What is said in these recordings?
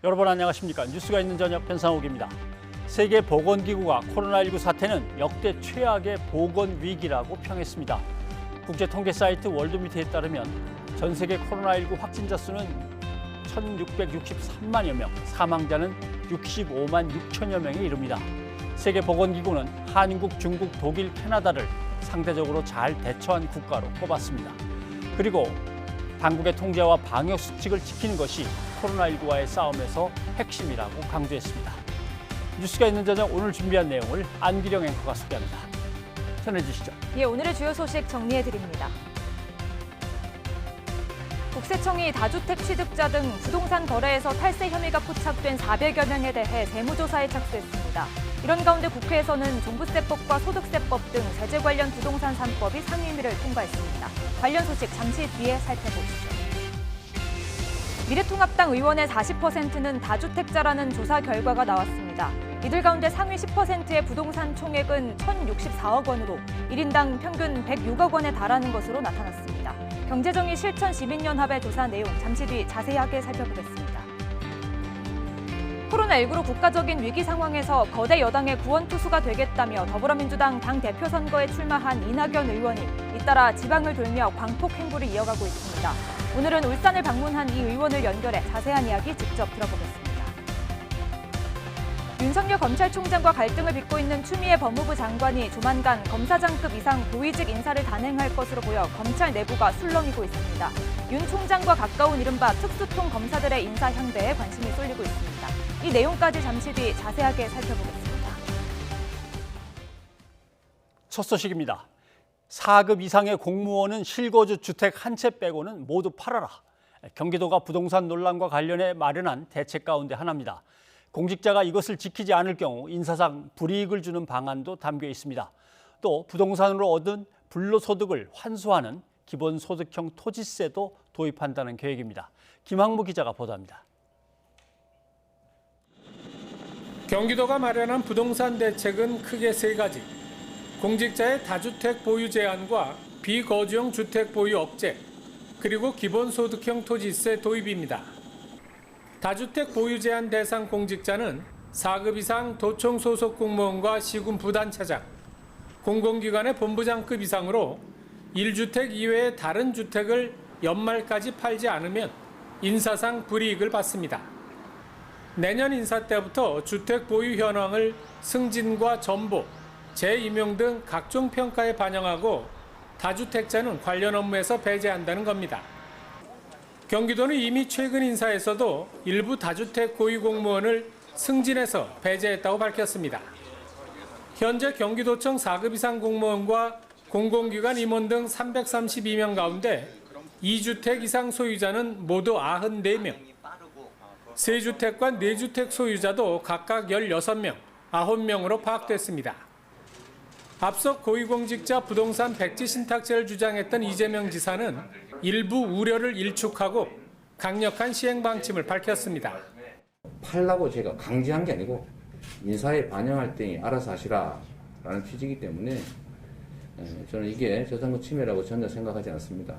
여러분 안녕하십니까? 뉴스가 있는 저녁 변상욱입니다. 세계보건기구가 코로나19 사태는 역대 최악의 보건 위기라고 평했습니다. 국제통계 사이트 월드미트에 따르면 전 세계 코로나19 확진자 수는 1,663만여 명, 사망자는 65만 6천여 명에 이릅니다. 세계보건기구는 한국, 중국, 독일, 캐나다를 상대적으로 잘 대처한 국가로 꼽았습니다. 그리고 당국의 통제와 방역 수칙을 지키는 것이 코로나19와의 싸움에서 핵심이라고 강조했습니다. 뉴스가 있는 저녁 오늘 준비한 내용을 안기령 앵커가 소개합니다. 전해주시죠. 오늘의 주요 소식 정리해드립니다. 국세청이 다주택 취득자 등 부동산 거래에서 탈세 혐의가 포착된 400여 명에 대해 세무조사에 착수했습니다. 이런 가운데 국회에서는 종부세법과 소득세법 등 세제 관련 부동산 3법이 상임위를 통과했습니다. 관련 소식 잠시 뒤에 살펴보시죠. 미래통합당 의원의 40%는 다주택자라는 조사 결과가 나왔습니다. 이들 가운데 상위 10%의 부동산 총액은 1,064억 원으로 1인당 평균 106억 원에 달하는 것으로 나타났습니다. 경제정의 실천 시민연합의 조사 내용 잠시 뒤 자세하게 살펴보겠습니다. 코로나19로 국가적인 위기 상황에서 거대 여당의 구원투수가 되겠다며 더불어민주당 당대표 선거에 출마한 이낙연 의원이 잇따라 지방을 돌며 광폭 행보를 이어가고 있습니다. 오늘은 울산을 방문한 이 의원을 연결해 자세한 이야기 직접 들어보겠습니다. 윤석열 검찰총장과 갈등을 빚고 있는 추미애 법무부 장관이 조만간 검사장급 이상 고위직 인사를 단행할 것으로 보여 검찰 내부가 술렁이고 있습니다. 윤 총장과 가까운 이른바 특수통 검사들의 인사 향배에 관심이 쏠리고 있습니다. 이 내용까지 잠시 뒤 자세하게 살펴보겠습니다. 첫 소식입니다. 4급 이상의 공무원은 실거주 주택 한 채 빼고는 모두 팔아라. 경기도가 부동산 논란과 관련해 마련한 대책 가운데 하나입니다. 공직자가 이것을 지키지 않을 경우 인사상 불이익을 주는 방안도 담겨 있습니다. 또 부동산으로 얻은 불로소득을 환수하는 기본소득형 토지세도 도입한다는 계획입니다. 김학무 기자가 보도합니다. 경기도가 마련한 부동산 대책은 크게 세 가지. 공직자의 다주택 보유 제한과 비거주용 주택 보유 억제, 그리고 기본소득형 토지세 도입입니다. 다주택 보유 제한 대상 공직자는 4급 이상 도청 소속 공무원과 시군 부단차장, 공공기관의 본부장급 이상으로 1주택 이외의 다른 주택을 연말까지 팔지 않으면 인사상 불이익을 받습니다. 내년 인사 때부터 주택 보유 현황을 승진과 전보, 재임용 등 각종 평가에 반영하고 다주택자는 관련 업무에서 배제한다는 겁니다. 경기도는 이미 최근 인사에서도 일부 다주택 고위 공무원을 승진해서 배제했다고 밝혔습니다. 현재 경기도청 4급 이상 공무원과 공공기관 임원 등 332명 가운데 2주택 이상 소유자는 모두 94명, 3주택과 4주택 소유자도 각각 16명, 9명으로 파악됐습니다. 앞서 고위공직자 부동산 백지 신탁제를 주장했던 이재명 지사는 일부 우려를 일축하고 강력한 시행 방침을 밝혔습니다. 팔라고 제가 강제한 게 아니고 인사에 반영할 때니 알아서 하시라라는 취지이기 때문에 저는 이게 저작권 침해라고 전혀 생각하지 않습니다.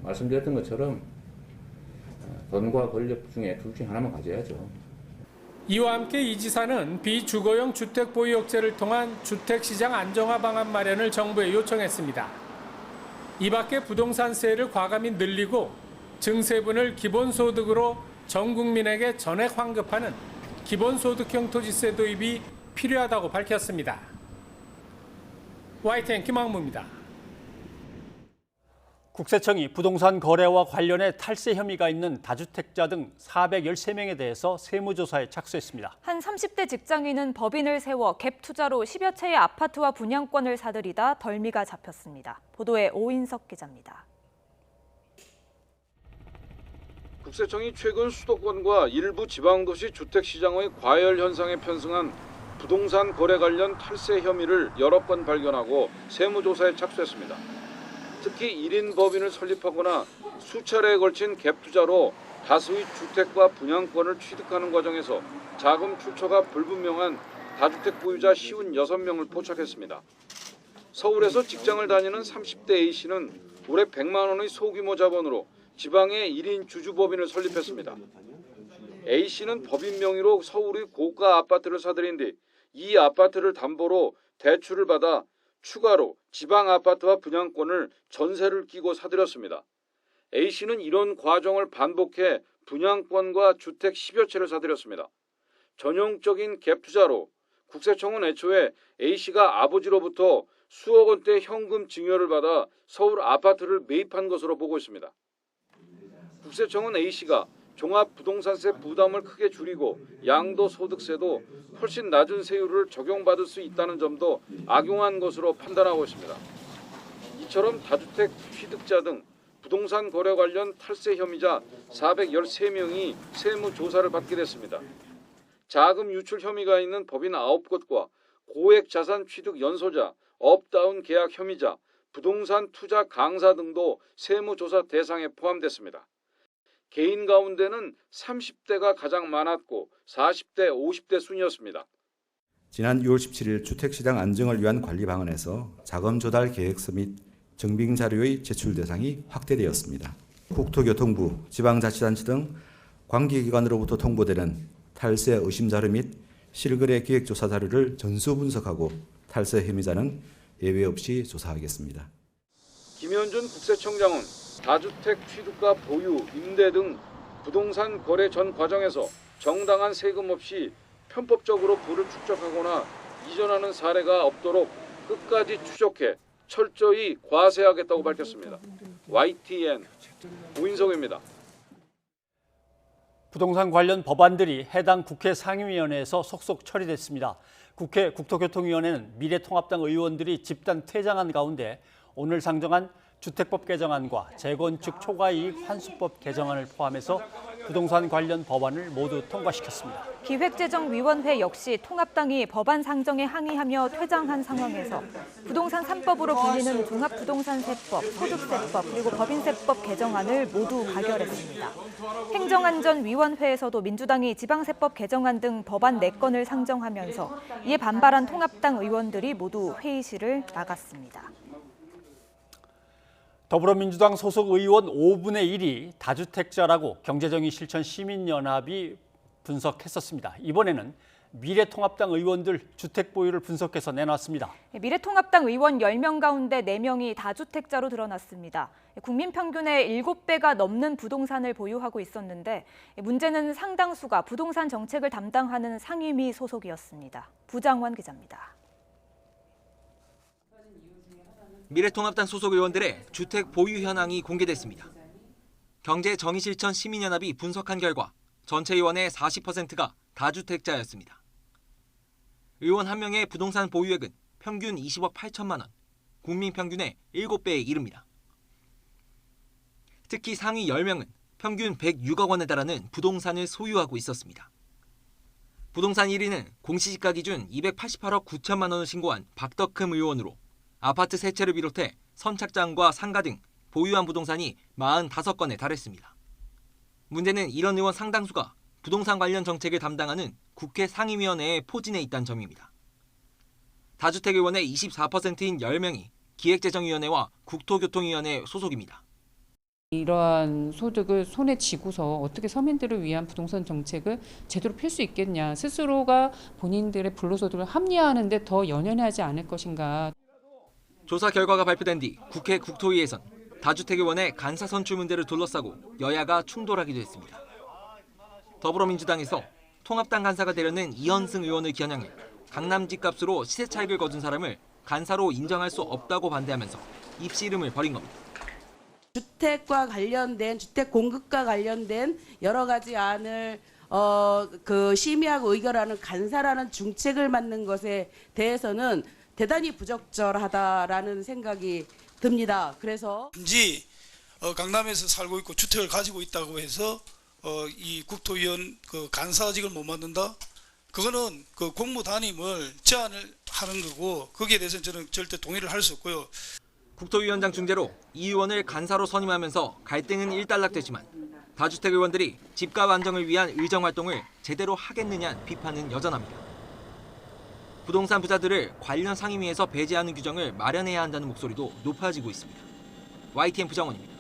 말씀드렸던 것처럼 돈과 권력 중에 둘 중 하나만 가져야죠. 이와 함께 이 지사는 비주거용 주택 보유 억제를 통한 주택시장 안정화 방안 마련을 정부에 요청했습니다. 이 밖에 부동산세를 과감히 늘리고 증세분을 기본소득으로 전 국민에게 전액 환급하는 기본소득형 토지세 도입이 필요하다고 밝혔습니다. YTN 김학무입니다. 국세청이 부동산 거래와 관련해 탈세 혐의가 있는 다주택자 등 413명에 대해서 세무조사에 착수했습니다. 한 30대 직장인은 법인을 세워 갭 투자로 10여 채의 아파트와 분양권을 사들이다 덜미가 잡혔습니다. 보도에 오인석 기자입니다. 국세청이 최근 수도권과 일부 지방도시 주택시장의 과열 현상에 편승한 부동산 거래 관련 탈세 혐의를 여러 건 발견하고 세무조사에 착수했습니다. 특히 1인 법인을 설립하거나 수차례에 걸친 갭 투자로 다수의 주택과 분양권을 취득하는 과정에서 자금 출처가 불분명한 다주택 보유자 56명을 포착했습니다. 서울에서 직장을 다니는 30대 A씨는 올해 100만 원의 소규모 자본으로 지방에 1인 주주법인을 설립했습니다. A씨는 법인 명의로 서울의 고가 아파트를 사들인 뒤 이 아파트를 담보로 대출을 받아 추가로 지방 아파트와 분양권을 전세를 끼고 사들였습니다. A씨는 이런 과정을 반복해 분양권과 주택 10여 채를 사들였습니다. 전형적인 갭 투자로 국세청은 애초에 A씨가 아버지로부터 수억 원대 현금 증여를 받아 서울 아파트를 매입한 것으로 보고 있습니다. 국세청은 A씨가 종합부동산세 부담을 크게 줄이고 양도소득세도 훨씬 낮은 세율을 적용받을 수 있다는 점도 악용한 것으로 판단하고 있습니다. 이처럼 다주택 취득자 등 부동산 거래 관련 탈세 혐의자 413명이 세무조사를 받게 됐습니다. 자금 유출 혐의가 있는 법인 9곳과 고액 자산 취득 연소자, 업다운 계약 혐의자, 부동산 투자 강사 등도 세무조사 대상에 포함됐습니다. 개인 가운데는 30대가 가장 많았고 40대, 50대 순이었습니다. 지난 6월 17일 주택시장 안정을 위한 관리 방안에서 자금 조달 계획서 및 증빙 자료의 제출 대상이 확대되었습니다. 국토교통부, 지방자치단체 등 관계기관으로부터 통보되는 탈세 의심 자료 및 실거래 기획조사 자료를 전수 분석하고 탈세 혐의자는 예외 없이 조사하겠습니다. 김현준 국세청장은 다주택 취득과 보유, 임대 등 부동산 거래 전 과정에서 정당한 세금 없이 편법적으로 부를 축적하거나 이전하는 사례가 없도록 끝까지 추적해 철저히 과세하겠다고 밝혔습니다. YTN 오인석입니다. 부동산 관련 법안들이 해당 국회 상임위원회에서 속속 처리됐습니다. 국회 국토교통위원회는 미래통합당 의원들이 집단 퇴장한 가운데 오늘 상정한 주택법 개정안과 재건축 초과이익 환수법 개정안을 포함해서 부동산 관련 법안을 모두 통과시켰습니다. 기획재정위원회 역시 통합당이 법안 상정에 항의하며 퇴장한 상황에서 부동산 3법으로 불리는 종합부동산세법, 소득세법, 그리고 법인세법 개정안을 모두 가결했습니다. 행정안전위원회에서도 민주당이 지방세법 개정안 등 법안 4건을 상정하면서 이에 반발한 통합당 의원들이 모두 회의실을 나갔습니다. 더불어민주당 소속 의원 5분의 1이 다주택자라고 경제정의 실천 시민연합이 분석했었습니다. 이번에는 미래통합당 의원들 주택 보유를 분석해서 내놨습니다. 미래통합당 의원 10명 가운데 4명이 다주택자로 드러났습니다. 국민 평균의 7배가 넘는 부동산을 보유하고 있었는데 문제는 상당수가 부동산 정책을 담당하는 상임위 소속이었습니다. 부장원 기자입니다. 미래통합당 소속 의원들의 주택 보유 현황이 공개됐습니다. 경제정의실천 시민연합이 분석한 결과 전체 의원의 40%가 다주택자였습니다. 의원 1명의 부동산 보유액은 평균 20억 8천만 원, 국민 평균의 7배에 이릅니다. 특히 상위 10명은 평균 106억 원에 달하는 부동산을 소유하고 있었습니다. 부동산 1위는 공시지가 기준 288억 9천만 원을 신고한 박덕흠 의원으로 아파트 3채를 비롯해 선착장과 상가 등 보유한 부동산이 45건에 달했습니다. 문제는 이런 의원 상당수가 부동산 관련 정책을 담당하는 국회 상임위원회에 포진해 있다는 점입니다. 다주택 의원의 24%인 10명이 기획재정위원회와 국토교통위원회 소속입니다. 이러한 소득을 손에 쥐고서 어떻게 서민들을 위한 부동산 정책을 제대로 펼 수 있겠냐. 스스로가 본인들의 불로소득을 합리화하는 데 더 연연하지 않을 것인가. 조사 결과가 발표된 뒤 국회 국토위에선 다주택 의원의 간사 선출 문제를 둘러싸고 여야가 충돌하기도 했습니다. 더불어민주당에서 통합당 간사가 되려는 이현승 의원을 겨냥해 강남 집값으로 시세 차익을 거둔 사람을 간사로 인정할 수 없다고 반대하면서 입씨름을 벌인 겁니다. 주택과 관련된 주택 공급과 관련된 여러 가지 안을 심의하고 의결하는 간사라는 중책을 맡는 것에 대해서는 대단히 부적절하다라는 생각이 듭니다. 그래서 단지 강남에서 살고 있고 주택을 가지고 있다고 해서 이 국토위원 간사직을 못 맡는다? 그거는 그 공무 담임을 제한을 하는 거고 거기에 대해서는 저는 절대 동의를 할 수 없고요. 국토위원장 중재로 이 의원을 간사로 선임하면서 갈등은 일단락되지만 다주택 의원들이 집값 안정을 위한 의정 활동을 제대로 하겠느냐는 비판은 여전합니다. 부동산 부자들을 관련 상임위에서 배제하는 규정을 마련해야 한다는 목소리도 높아지고 있습니다. YTN 부장원입니다.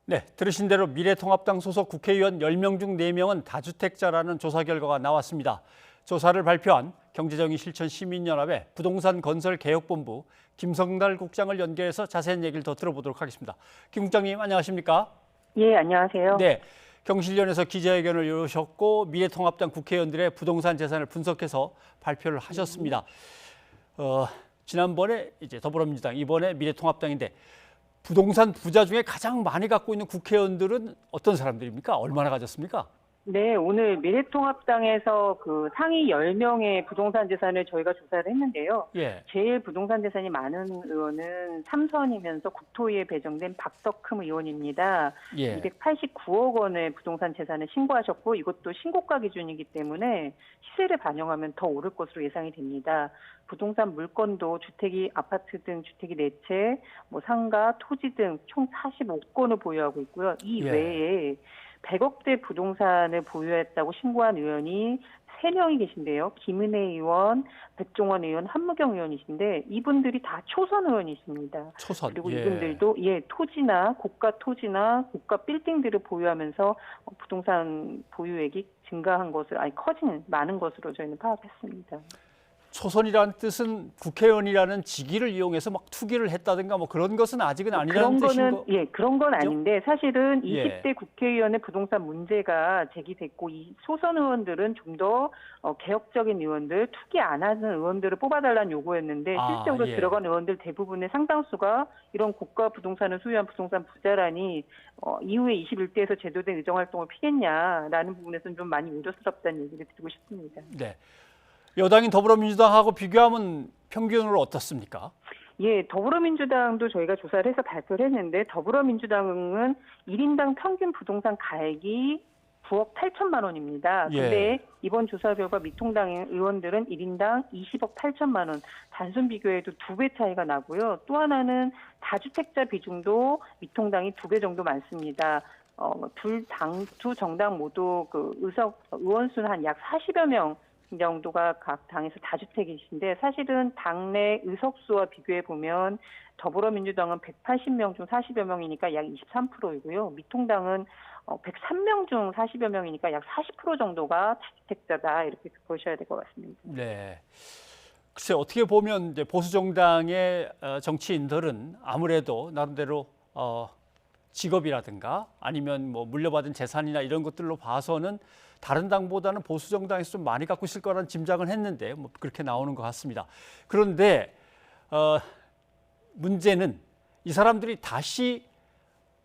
네, 들으신 대로 미래통합당 소속 국회의원 10명 중 4명은 다주택자라는 조사 결과가 나왔습니다. 조사를 발표한 경제정의실천시민연합의 부동산건설개혁본부 김성달 국장을 연결해서 자세한 얘기를 더 들어보도록 하겠습니다. 김 국장님 안녕하십니까? 예, 안녕하세요. 네, 경실련에서 기자회견을 열으셨고 미래통합당 국회의원들의 부동산 재산을 분석해서 발표를 하셨습니다. 지난번에 이제 더불어민주당, 이번에 미래통합당인데 부동산 부자 중에 가장 많이 갖고 있는 국회의원들은 어떤 사람들입니까? 얼마나 가졌습니까? 네, 오늘 미래통합당에서 그 상위 10명의 부동산 재산을 저희가 조사를 했는데요. 예. 제일 부동산 재산이 많은 의원은 삼선이면서 국토위에 배정된 박덕흠 의원입니다. 예. 289억 원의 부동산 재산을 신고하셨고 이것도 신고가 기준이기 때문에 시세를 반영하면 더 오를 것으로 예상이 됩니다. 부동산 물건도 주택이 아파트 등 주택이 4채, 뭐 상가, 토지 등 총 45건을 보유하고 있고요. 이 예. 외에 100억대 부동산을 보유했다고 신고한 의원이 3명이 계신데요. 김은혜 의원, 백종원 의원, 한무경 의원이신데 이분들이 다 초선 의원이십니다. 초선. 그리고 예. 이분들도 토지나 고가 빌딩들을 보유하면서 부동산 보유액이 증가한 것을 많은 것으로 저희는 파악했습니다. 초선이라는 뜻은 국회의원이라는 직위를 이용해서 막 투기를 했다든가 뭐 그런 것은 아직은 아니라는 뜻인 거. 그런 건 그죠? 아닌데 사실은 예. 20대 국회의원의 부동산 문제가 제기됐고 이 소선 의원들은 좀 더 개혁적인 의원들, 투기 안 하는 의원들을 뽑아달라는 요구였는데 실제로 예. 들어간 의원들 대부분의 상당수가 이런 고가 부동산을 소유한 부동산 부자라니 이후에 21대에서 제도된 의정활동을 피겠냐라는 부분에서는 좀 많이 우려스럽다는 얘기를 드리고 싶습니다. 네. 여당인 더불어민주당하고 비교하면 평균으로 어떻습니까? 예, 더불어민주당도 저희가 조사를 해서 발표를 했는데 더불어민주당은 1인당 평균 부동산 가액이 9억 8천만 원입니다. 근데 예. 이번 조사 결과 미통당 의원들은 1인당 20억 8천만 원. 단순 비교해도 2배 차이가 나고요. 또 하나는 다주택자 비중도 미통당이 2배 정도 많습니다. 두 정당 모두 의원 수는 한 약 40여 명 정도가 각 당에서 다주택이신데 사실은 당내 의석수와 비교해 보면 더불어민주당은 180명 중 40여 명이니까 약 23%이고요. 미통당은 103명 중 40여 명이니까 약 40% 정도가 다주택자다 이렇게 보셔야 될 것 같습니다. 네. 글쎄 어떻게 보면 이제 보수 정당의 정치인들은 아무래도 나름대로 직업이라든가 아니면 뭐 물려받은 재산이나 이런 것들로 봐서는 다른 당보다는 보수 정당에서 좀 많이 갖고 있을 거라는 짐작은 했는데 뭐 그렇게 나오는 것 같습니다. 그런데 문제는 이 사람들이 다시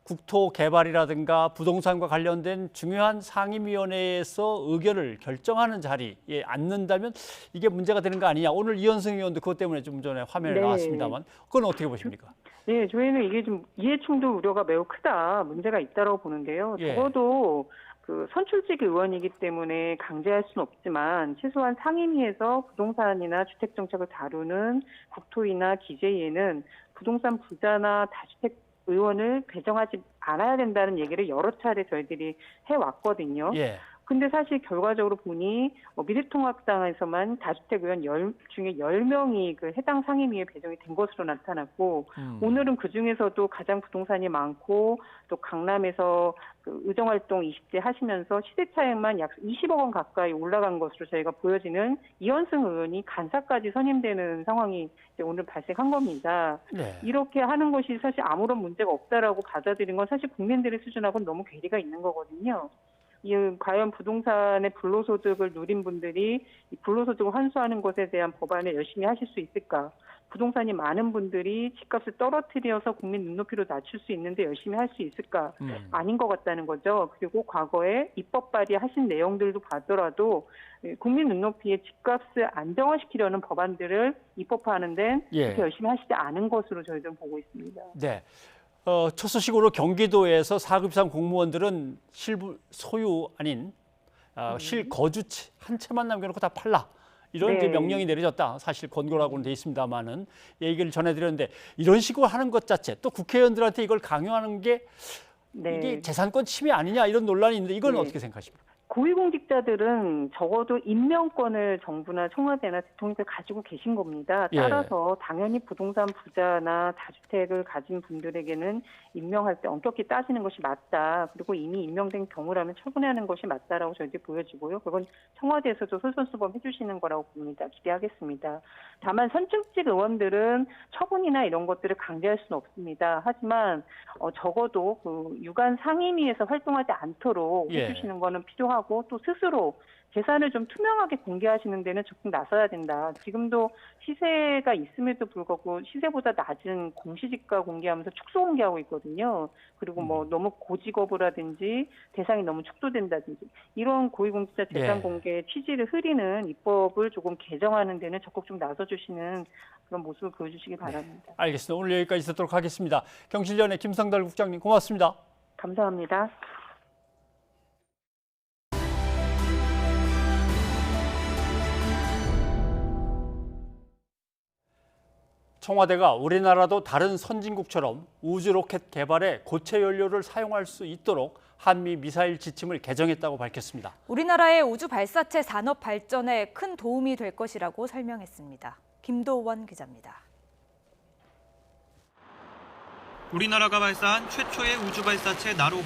국토 개발이라든가 부동산과 관련된 중요한 상임위원회에서 의견을 결정하는 자리에 앉는다면 이게 문제가 되는 거 아니냐. 오늘 이현승 의원도 그것 때문에 좀 전에 화면에 네. 나왔습니다만 그건 어떻게 보십니까? 네, 저희는 이게 좀 이해충돌 우려가 매우 크다, 문제가 있다고 보는데요. 예. 적어도 선출직 의원이기 때문에 강제할 수는 없지만 최소한 상임위에서 부동산이나 주택 정책을 다루는 국토위나 기재위에는 부동산 부자나 다주택 의원을 배정하지 않아야 된다는 얘기를 여러 차례 저희들이 해왔거든요. 예. 근데 사실 결과적으로 보니 미래통합당에서만 다주택 의원 중에 10명이 해당 상임위에 배정이 된 것으로 나타났고 오늘은 그중에서도 가장 부동산이 많고 또 강남에서 의정활동 20대 하시면서 시세차익만 약 20억 원 가까이 올라간 것으로 저희가 보여지는 이현승 의원이 간사까지 선임되는 상황이 이제 오늘 발생한 겁니다. 네. 이렇게 하는 것이 사실 아무런 문제가 없다라고 받아들인 건 사실 국민들의 수준하고는 너무 괴리가 있는 거거든요. 과연 부동산의 불로소득을 누린 분들이 이 불로소득을 환수하는 것에 대한 법안을 열심히 하실 수 있을까? 부동산이 많은 분들이 집값을 떨어뜨려서 국민 눈높이로 낮출 수 있는데 열심히 할 수 있을까? 아닌 것 같다는 거죠. 그리고 과거에 입법 발의하신 내용들도 봐더라도 국민 눈높이에 집값을 안정화시키려는 법안들을 입법화하는 데는 그렇게 열심히 하시지 않은 것으로 저희들은 보고 있습니다. 네. 첫 소식으로 경기도에서 4급 이상 공무원들은 소유 아닌 실거주치 한 채만 남겨놓고 다 팔라. 이런 이제 명령이 내려졌다. 사실 권고라고는 돼 있습니다만은 얘기를 전해드렸는데 이런 식으로 하는 것 자체 또 국회의원들한테 이걸 강요하는 게 이게 재산권 침해 아니냐 이런 논란이 있는데 이건 어떻게 생각하십니까? 고위공직자들은 적어도 임명권을 정부나 청와대나 대통령께서 가지고 계신 겁니다. 따라서 당연히 부동산 부자나 다주택을 가진 분들에게는 임명할 때 엄격히 따지는 것이 맞다. 그리고 이미 임명된 경우라면 처분하는 것이 맞다라고 저희들이 보여지고요. 그건 청와대에서도 솔선수범 해주시는 거라고 봅니다. 기대하겠습니다. 다만 선출직 의원들은 처분이나 이런 것들을 강제할 수는 없습니다. 하지만 적어도 그 유관 상임위에서 활동하지 않도록 해주시는 거는 필요하고 또 스스로 재산을 좀 투명하게 공개하시는 데는 적극 나서야 된다. 지금도 시세가 있음에도 불구하고 시세보다 낮은 공시지가 공개하면서 축소 공개하고 있거든요. 그리고 뭐 너무 고직업이라든지 대상이 너무 축소된다든지 이런 고위공직자 재산 공개 취지를 흐리는 입법을 조금 개정하는 데는 적극 좀 나서주시는 그런 모습을 보여주시기 바랍니다. 알겠습니다. 오늘 여기까지 듣도록 하겠습니다. 경실련의 김성달 국장님 고맙습니다. 감사합니다. 청와대가 우리나라도 다른 선진국처럼 우주 로켓 개발에 고체 연료를 사용할 수 있도록 한미 미사일 지침을 개정했다고 밝혔습니다. 우리나라의 우주 발사체 산업 발전에 큰 도움이 될 것이라고 설명했습니다. 김도원 기자입니다. 우리나라가 발사한 최초의 우주 발사체 나로호.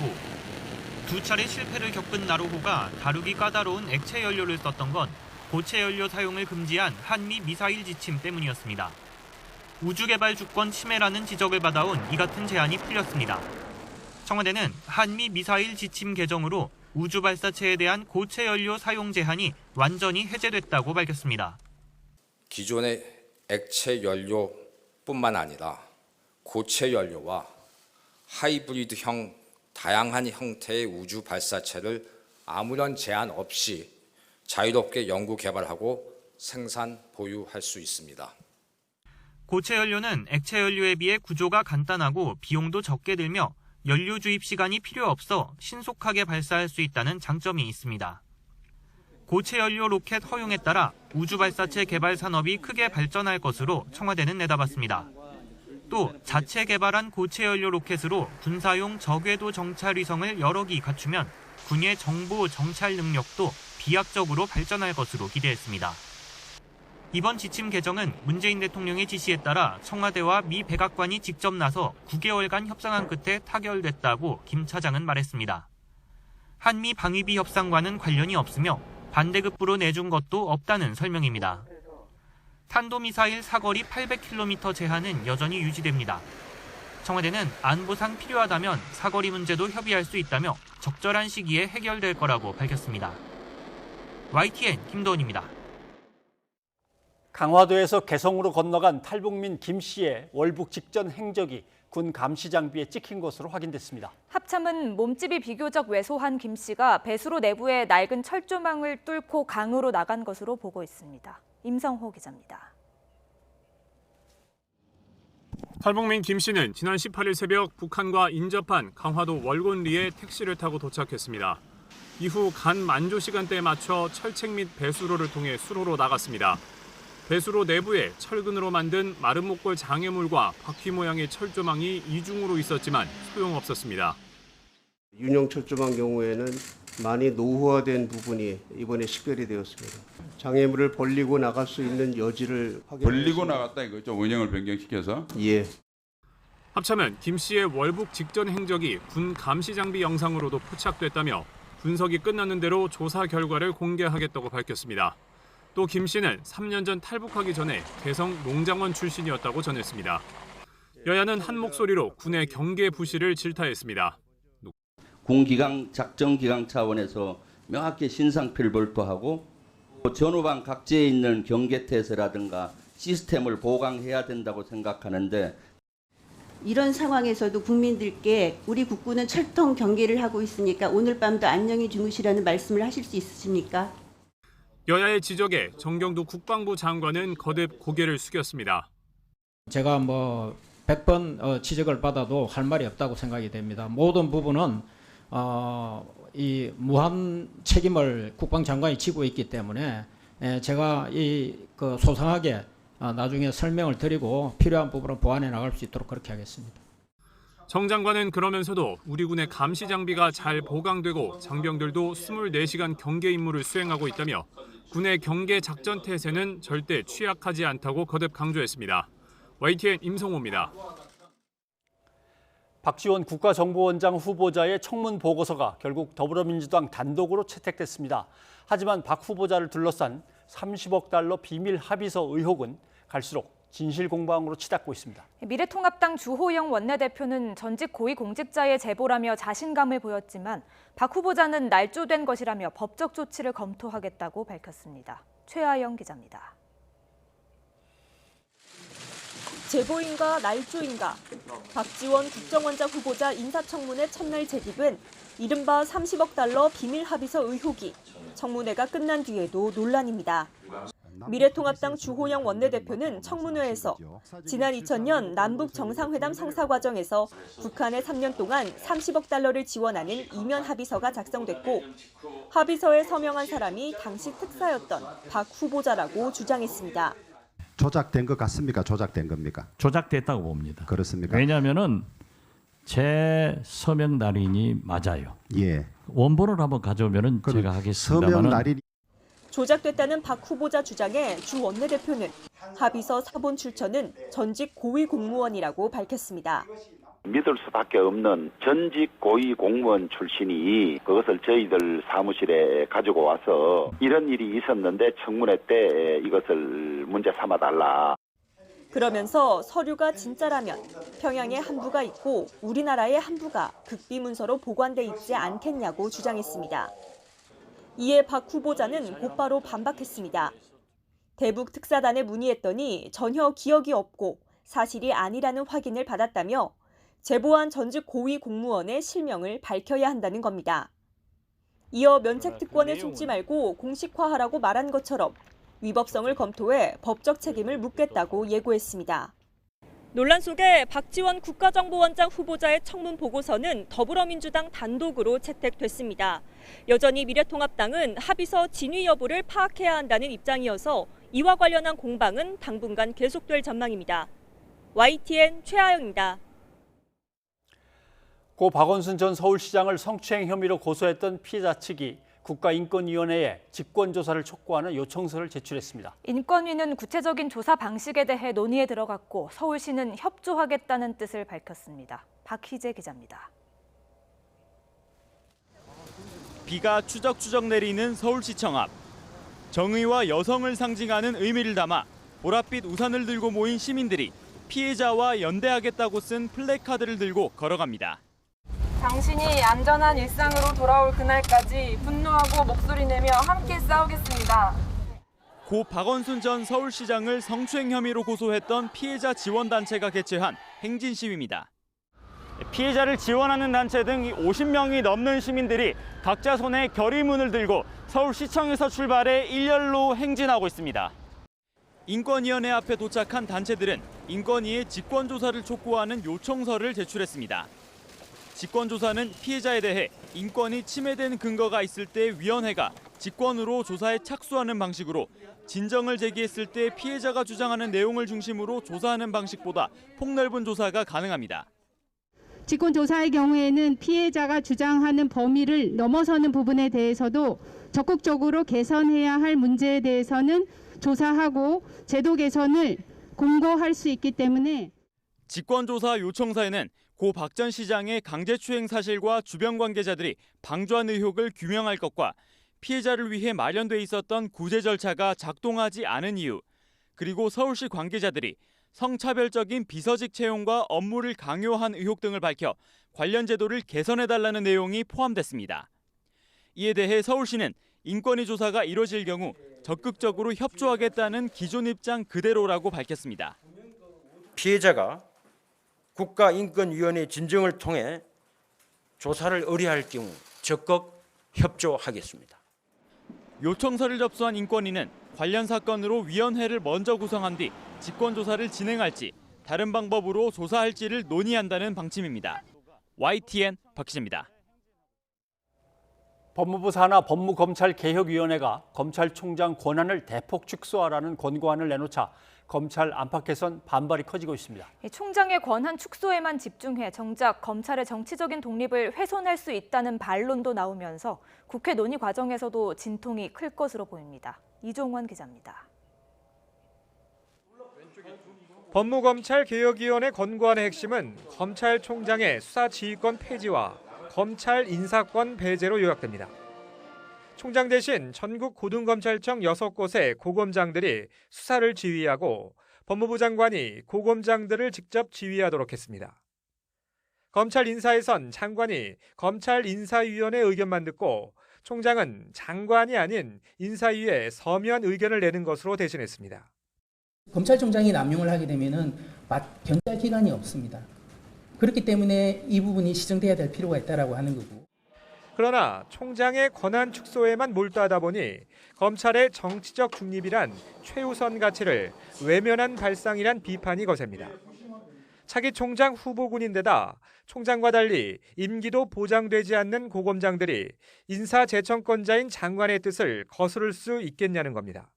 2차례 실패를 겪은 나로호가 다루기 까다로운 액체 연료를 썼던 건 고체 연료 사용을 금지한 한미 미사일 지침 때문이었습니다. 우주개발 주권 침해라는 지적을 받아온 이 같은 제안이 풀렸습니다. 청와대는 한미 미사일 지침 개정으로 우주 발사체에 대한 고체 연료 사용 제한이 완전히 해제됐다고 밝혔습니다. 기존의 액체 연료뿐만 아니라 고체 연료와 하이브리드형 다양한 형태의 우주 발사체를 아무런 제한 없이 자유롭게 연구 개발하고 생산 보유할 수 있습니다. 고체 연료는 액체 연료에 비해 구조가 간단하고 비용도 적게 들며 연료 주입 시간이 필요 없어 신속하게 발사할 수 있다는 장점이 있습니다. 고체 연료 로켓 허용에 따라 우주 발사체 개발 산업이 크게 발전할 것으로 청와대는 내다봤습니다. 또 자체 개발한 고체 연료 로켓으로 군사용 저궤도 정찰 위성을 여러 기 갖추면 군의 정보 정찰 능력도 비약적으로 발전할 것으로 기대했습니다. 이번 지침 개정은 문재인 대통령의 지시에 따라 청와대와 미 백악관이 직접 나서 9개월간 협상한 끝에 타결됐다고 김 차장은 말했습니다. 한미 방위비 협상과는 관련이 없으며 반대급부로 내준 것도 없다는 설명입니다. 탄도미사일 사거리 800km 제한은 여전히 유지됩니다. 청와대는 안보상 필요하다면 사거리 문제도 협의할 수 있다며 적절한 시기에 해결될 거라고 밝혔습니다. YTN 김도원입니다. 강화도에서 개성으로 건너간 탈북민 김 씨의 월북 직전 행적이 군 감시 장비에 찍힌 것으로 확인됐습니다. 합참은 몸집이 비교적 왜소한 김 씨가 배수로 내부에 낡은 철조망을 뚫고 강으로 나간 것으로 보고 있습니다. 임성호 기자입니다. 탈북민 김 씨는 지난 18일 새벽 북한과 인접한 강화도 월곤리에 택시를 타고 도착했습니다. 이후 간 만조 시간대에 맞춰 철책 및 배수로를 통해 수로로 나갔습니다. 배수로 내부에 철근으로 만든 마른 목골 장애물과 바퀴 모양의 철조망이 이중으로 있었지만 소용없었습니다. 윤형 철조망 경우에는 많이 노후화된 부분이 이번에 식별이 되었습니다. 장애물을 벌리고 나갈 수 있는 여지를 벌리고 나갔다 이거죠? 원형을 변경시켜서? 예. 합참은 김 씨의 월북 직전 행적이 군 감시 장비 영상으로도 포착됐다며 분석이 끝나는 대로 조사 결과를 공개하겠다고 밝혔습니다. 또 김 씨는 3년 전 탈북하기 전에 개성 농장원 출신이었다고 전했습니다. 여야는 한 목소리로 군의 경계 부실을 질타했습니다. 군기강 작전기강 차원에서 명확히 신상필 발표하고 전후방 각지에 있는 경계태세라든가 시스템을 보강해야 된다고 생각하는데 이런 상황에서도 국민들께 우리 국군은 철통 경계를 하고 있으니까 오늘 밤도 안녕히 주무시라는 말씀을 하실 수 있으십니까? 여야의 지적에 정경두 국방부 장관은 거듭 고개를 숙였습니다. 제가 100번 지적을 받아도 할 말이 없다고 생각이 됩니다. 모든 부분은 이 무한 책임을 국방장관이 지고 있기 때문에 제가 소상하게 나중에 설명을 드리고 필요한 부분을 보완해 나갈 수 있도록 그렇게 하겠습니다. 정 장관은 그러면서도 우리 군의 감시 장비가 잘 보강되고 장병들도 24시간 경계 임무를 수행하고 있다며 군의 경계 작전 태세는 절대 취약하지 않다고 거듭 강조했습니다. YTN 임성호입니다. 박지원 국가정보원장 후보자의 청문 보고서가 결국 더불어민주당 단독으로 채택됐습니다. 하지만 박 후보자를 둘러싼 30억 달러 비밀 합의서 의혹은 갈수록 진실 공방으로 치닫고 있습니다. 미래통합당 주호영 원내대표는 전직 고위공직자의 제보라며 자신감을 보였지만 박 후보자는 날조된 것이라며 법적 조치를 검토하겠다고 밝혔습니다. 최아영 기자입니다. 제보인가 날조인가? 박지원 국정원장 후보자 인사청문회 첫날 제기된 이른바 30억 달러 비밀 합의서 의혹이 청문회가 끝난 뒤에도 논란입니다. 미래통합당 주호영 원내대표는 청문회에서 지난 2000년 남북 정상회담 성사 과정에서 북한에 3년 동안 30억 달러를 지원하는 이면 합의서가 작성됐고 합의서에 서명한 사람이 당시 특사였던 박 후보자라고 주장했습니다. 조작된 것 같습니까? 조작된 겁니까? 조작됐다고 봅니다. 그렇습니까? 왜냐하면은 제 서명 날인이 맞아요. 예. 원본을 한번 가져오면은 제가 하겠습니다만은. 서명 날인 조작됐다는 박 후보자 주장에 주 원내대표는 합의서 사본 출처는 전직 고위 공무원이라고 밝혔습니다. 믿을 수밖에 없는 전직 고위 공무원 출신이 그것을 저희들 사무실에 가지고 와서 이런 일이 있었는데 청문회 때 이것을 문제 삼아달라. 그러면서 서류가 진짜라면 평양에 한부가 있고 우리나라의 한부가 극비 문서로 보관돼 있지 않겠냐고 주장했습니다. 이에 박 후보자는 곧바로 반박했습니다. 대북 특사단에 문의했더니 전혀 기억이 없고 사실이 아니라는 확인을 받았다며 제보한 전직 고위 공무원의 실명을 밝혀야 한다는 겁니다. 이어 면책 특권에 숨지 말고 공식화하라고 말한 것처럼 위법성을 검토해 법적 책임을 묻겠다고 예고했습니다. 논란 속에 박지원 국가정보원장 후보자의 청문 보고서는 더불어민주당 단독으로 채택됐습니다. 여전히 미래통합당은 합의서 진위 여부를 파악해야 한다는 입장이어서 이와 관련한 공방은 당분간 계속될 전망입니다. YTN 최아영입니다. 고 박원순 전 서울시장을 성추행 혐의로 고소했던 피해자 측이 국가인권위원회에 직권조사를 촉구하는 요청서를 제출했습니다. 인권위는 구체적인 조사 방식에 대해 논의에 들어갔고 서울시는 협조하겠다는 뜻을 밝혔습니다. 박희재 기자입니다. 비가 추적추적 내리는 서울시청 앞. 정의와 여성을 상징하는 의미를 담아 보랏빛 우산을 들고 모인 시민들이 피해자와 연대하겠다고 쓴 플래카드를 들고 걸어갑니다. 당신이 안전한 일상으로 돌아올 그날까지 분노하고 목소리 내며 함께 싸우겠습니다. 고 박원순 전 서울시장을 성추행 혐의로 고소했던 피해자 지원단체가 개최한 행진 시위입니다. 피해자를 지원하는 단체 등 50명이 넘는 시민들이 각자 손에 결의문을 들고 서울시청에서 출발해 일렬로 행진하고 있습니다. 인권위원회 앞에 도착한 단체들은 인권위에 직권조사를 촉구하는 요청서를 제출했습니다. 직권조사는 피해자에 대해 인권이 침해된 근거가 있을 때 위원회가 직권으로 조사에 착수하는 방식으로 진정을 제기했을 때 피해자가 주장하는 내용을 중심으로 조사하는 방식보다 폭넓은 조사가 가능합니다. 직권조사의 경우에는 피해자가 주장하는 범위를 넘어서는 부분에 대해서도 적극적으로 개선해야 할 문제에 대해서는 조사하고 제도 개선을 공고할 수 있기 때문에 직권조사 요청서에는 고 박 전 시장의 강제추행 사실과 주변 관계자들이 방조한 의혹을 규명할 것과 피해자를 위해 마련돼 있었던 구제 절차가 작동하지 않은 이유, 그리고 서울시 관계자들이 성차별적인 비서직 채용과 업무를 강요한 의혹 등을 밝혀 관련 제도를 개선해달라는 내용이 포함됐습니다. 이에 대해 서울시는 인권위 조사가 이뤄질 경우 적극적으로 협조하겠다는 기존 입장 그대로라고 밝혔습니다. 피해자가 국가인권위원회 진정을 통해 조사를 의뢰할 경우 적극 협조하겠습니다. 요청서를 접수한 인권위는 관련 사건으로 위원회를 먼저 구성한 뒤 직권조사를 진행할지 다른 방법으로 조사할지를 논의한다는 방침입니다. YTN 박희재입니다. 법무부 산하 법무검찰개혁위원회가 검찰총장 권한을 대폭 축소하라는 권고안을 내놓자 검찰 안팎에선 반발이 커지고 있습니다. 총장의 권한 축소에만 집중해 정작 검찰의 정치적인 독립을 훼손할 수 있다는 반론도 나오면서 국회 논의 과정에서도 진통이 클 것으로 보입니다. 이종원 기자입니다. 법무검찰개혁위원회 권고안의 핵심은 검찰총장의 수사지휘권 폐지와 검찰 인사권 배제로 요약됩니다. 총장 대신 전국 고등검찰청 6곳의 고검장들이 수사를 지휘하고 법무부 장관이 고검장들을 직접 지휘하도록 했습니다. 검찰 인사에선 장관이 검찰인사위원회 의견만 듣고 총장은 장관이 아닌 인사위에 서면 의견을 내는 것으로 대신했습니다. 검찰총장이 남용을 하게 되면은 견제할 기관이 없습니다. 그렇기 때문에 이 부분이 시정돼야 될 필요가 있다라고 하는 거고. 그러나 총장의 권한 축소에만 몰두하다 보니 검찰의 정치적 중립이란 최우선 가치를 외면한 발상이란 비판이 거셉니다. 차기 총장 후보군인데다 총장과 달리 임기도 보장되지 않는 고검장들이 인사재청권자인 장관의 뜻을 거스를 수 있겠냐는 겁니다.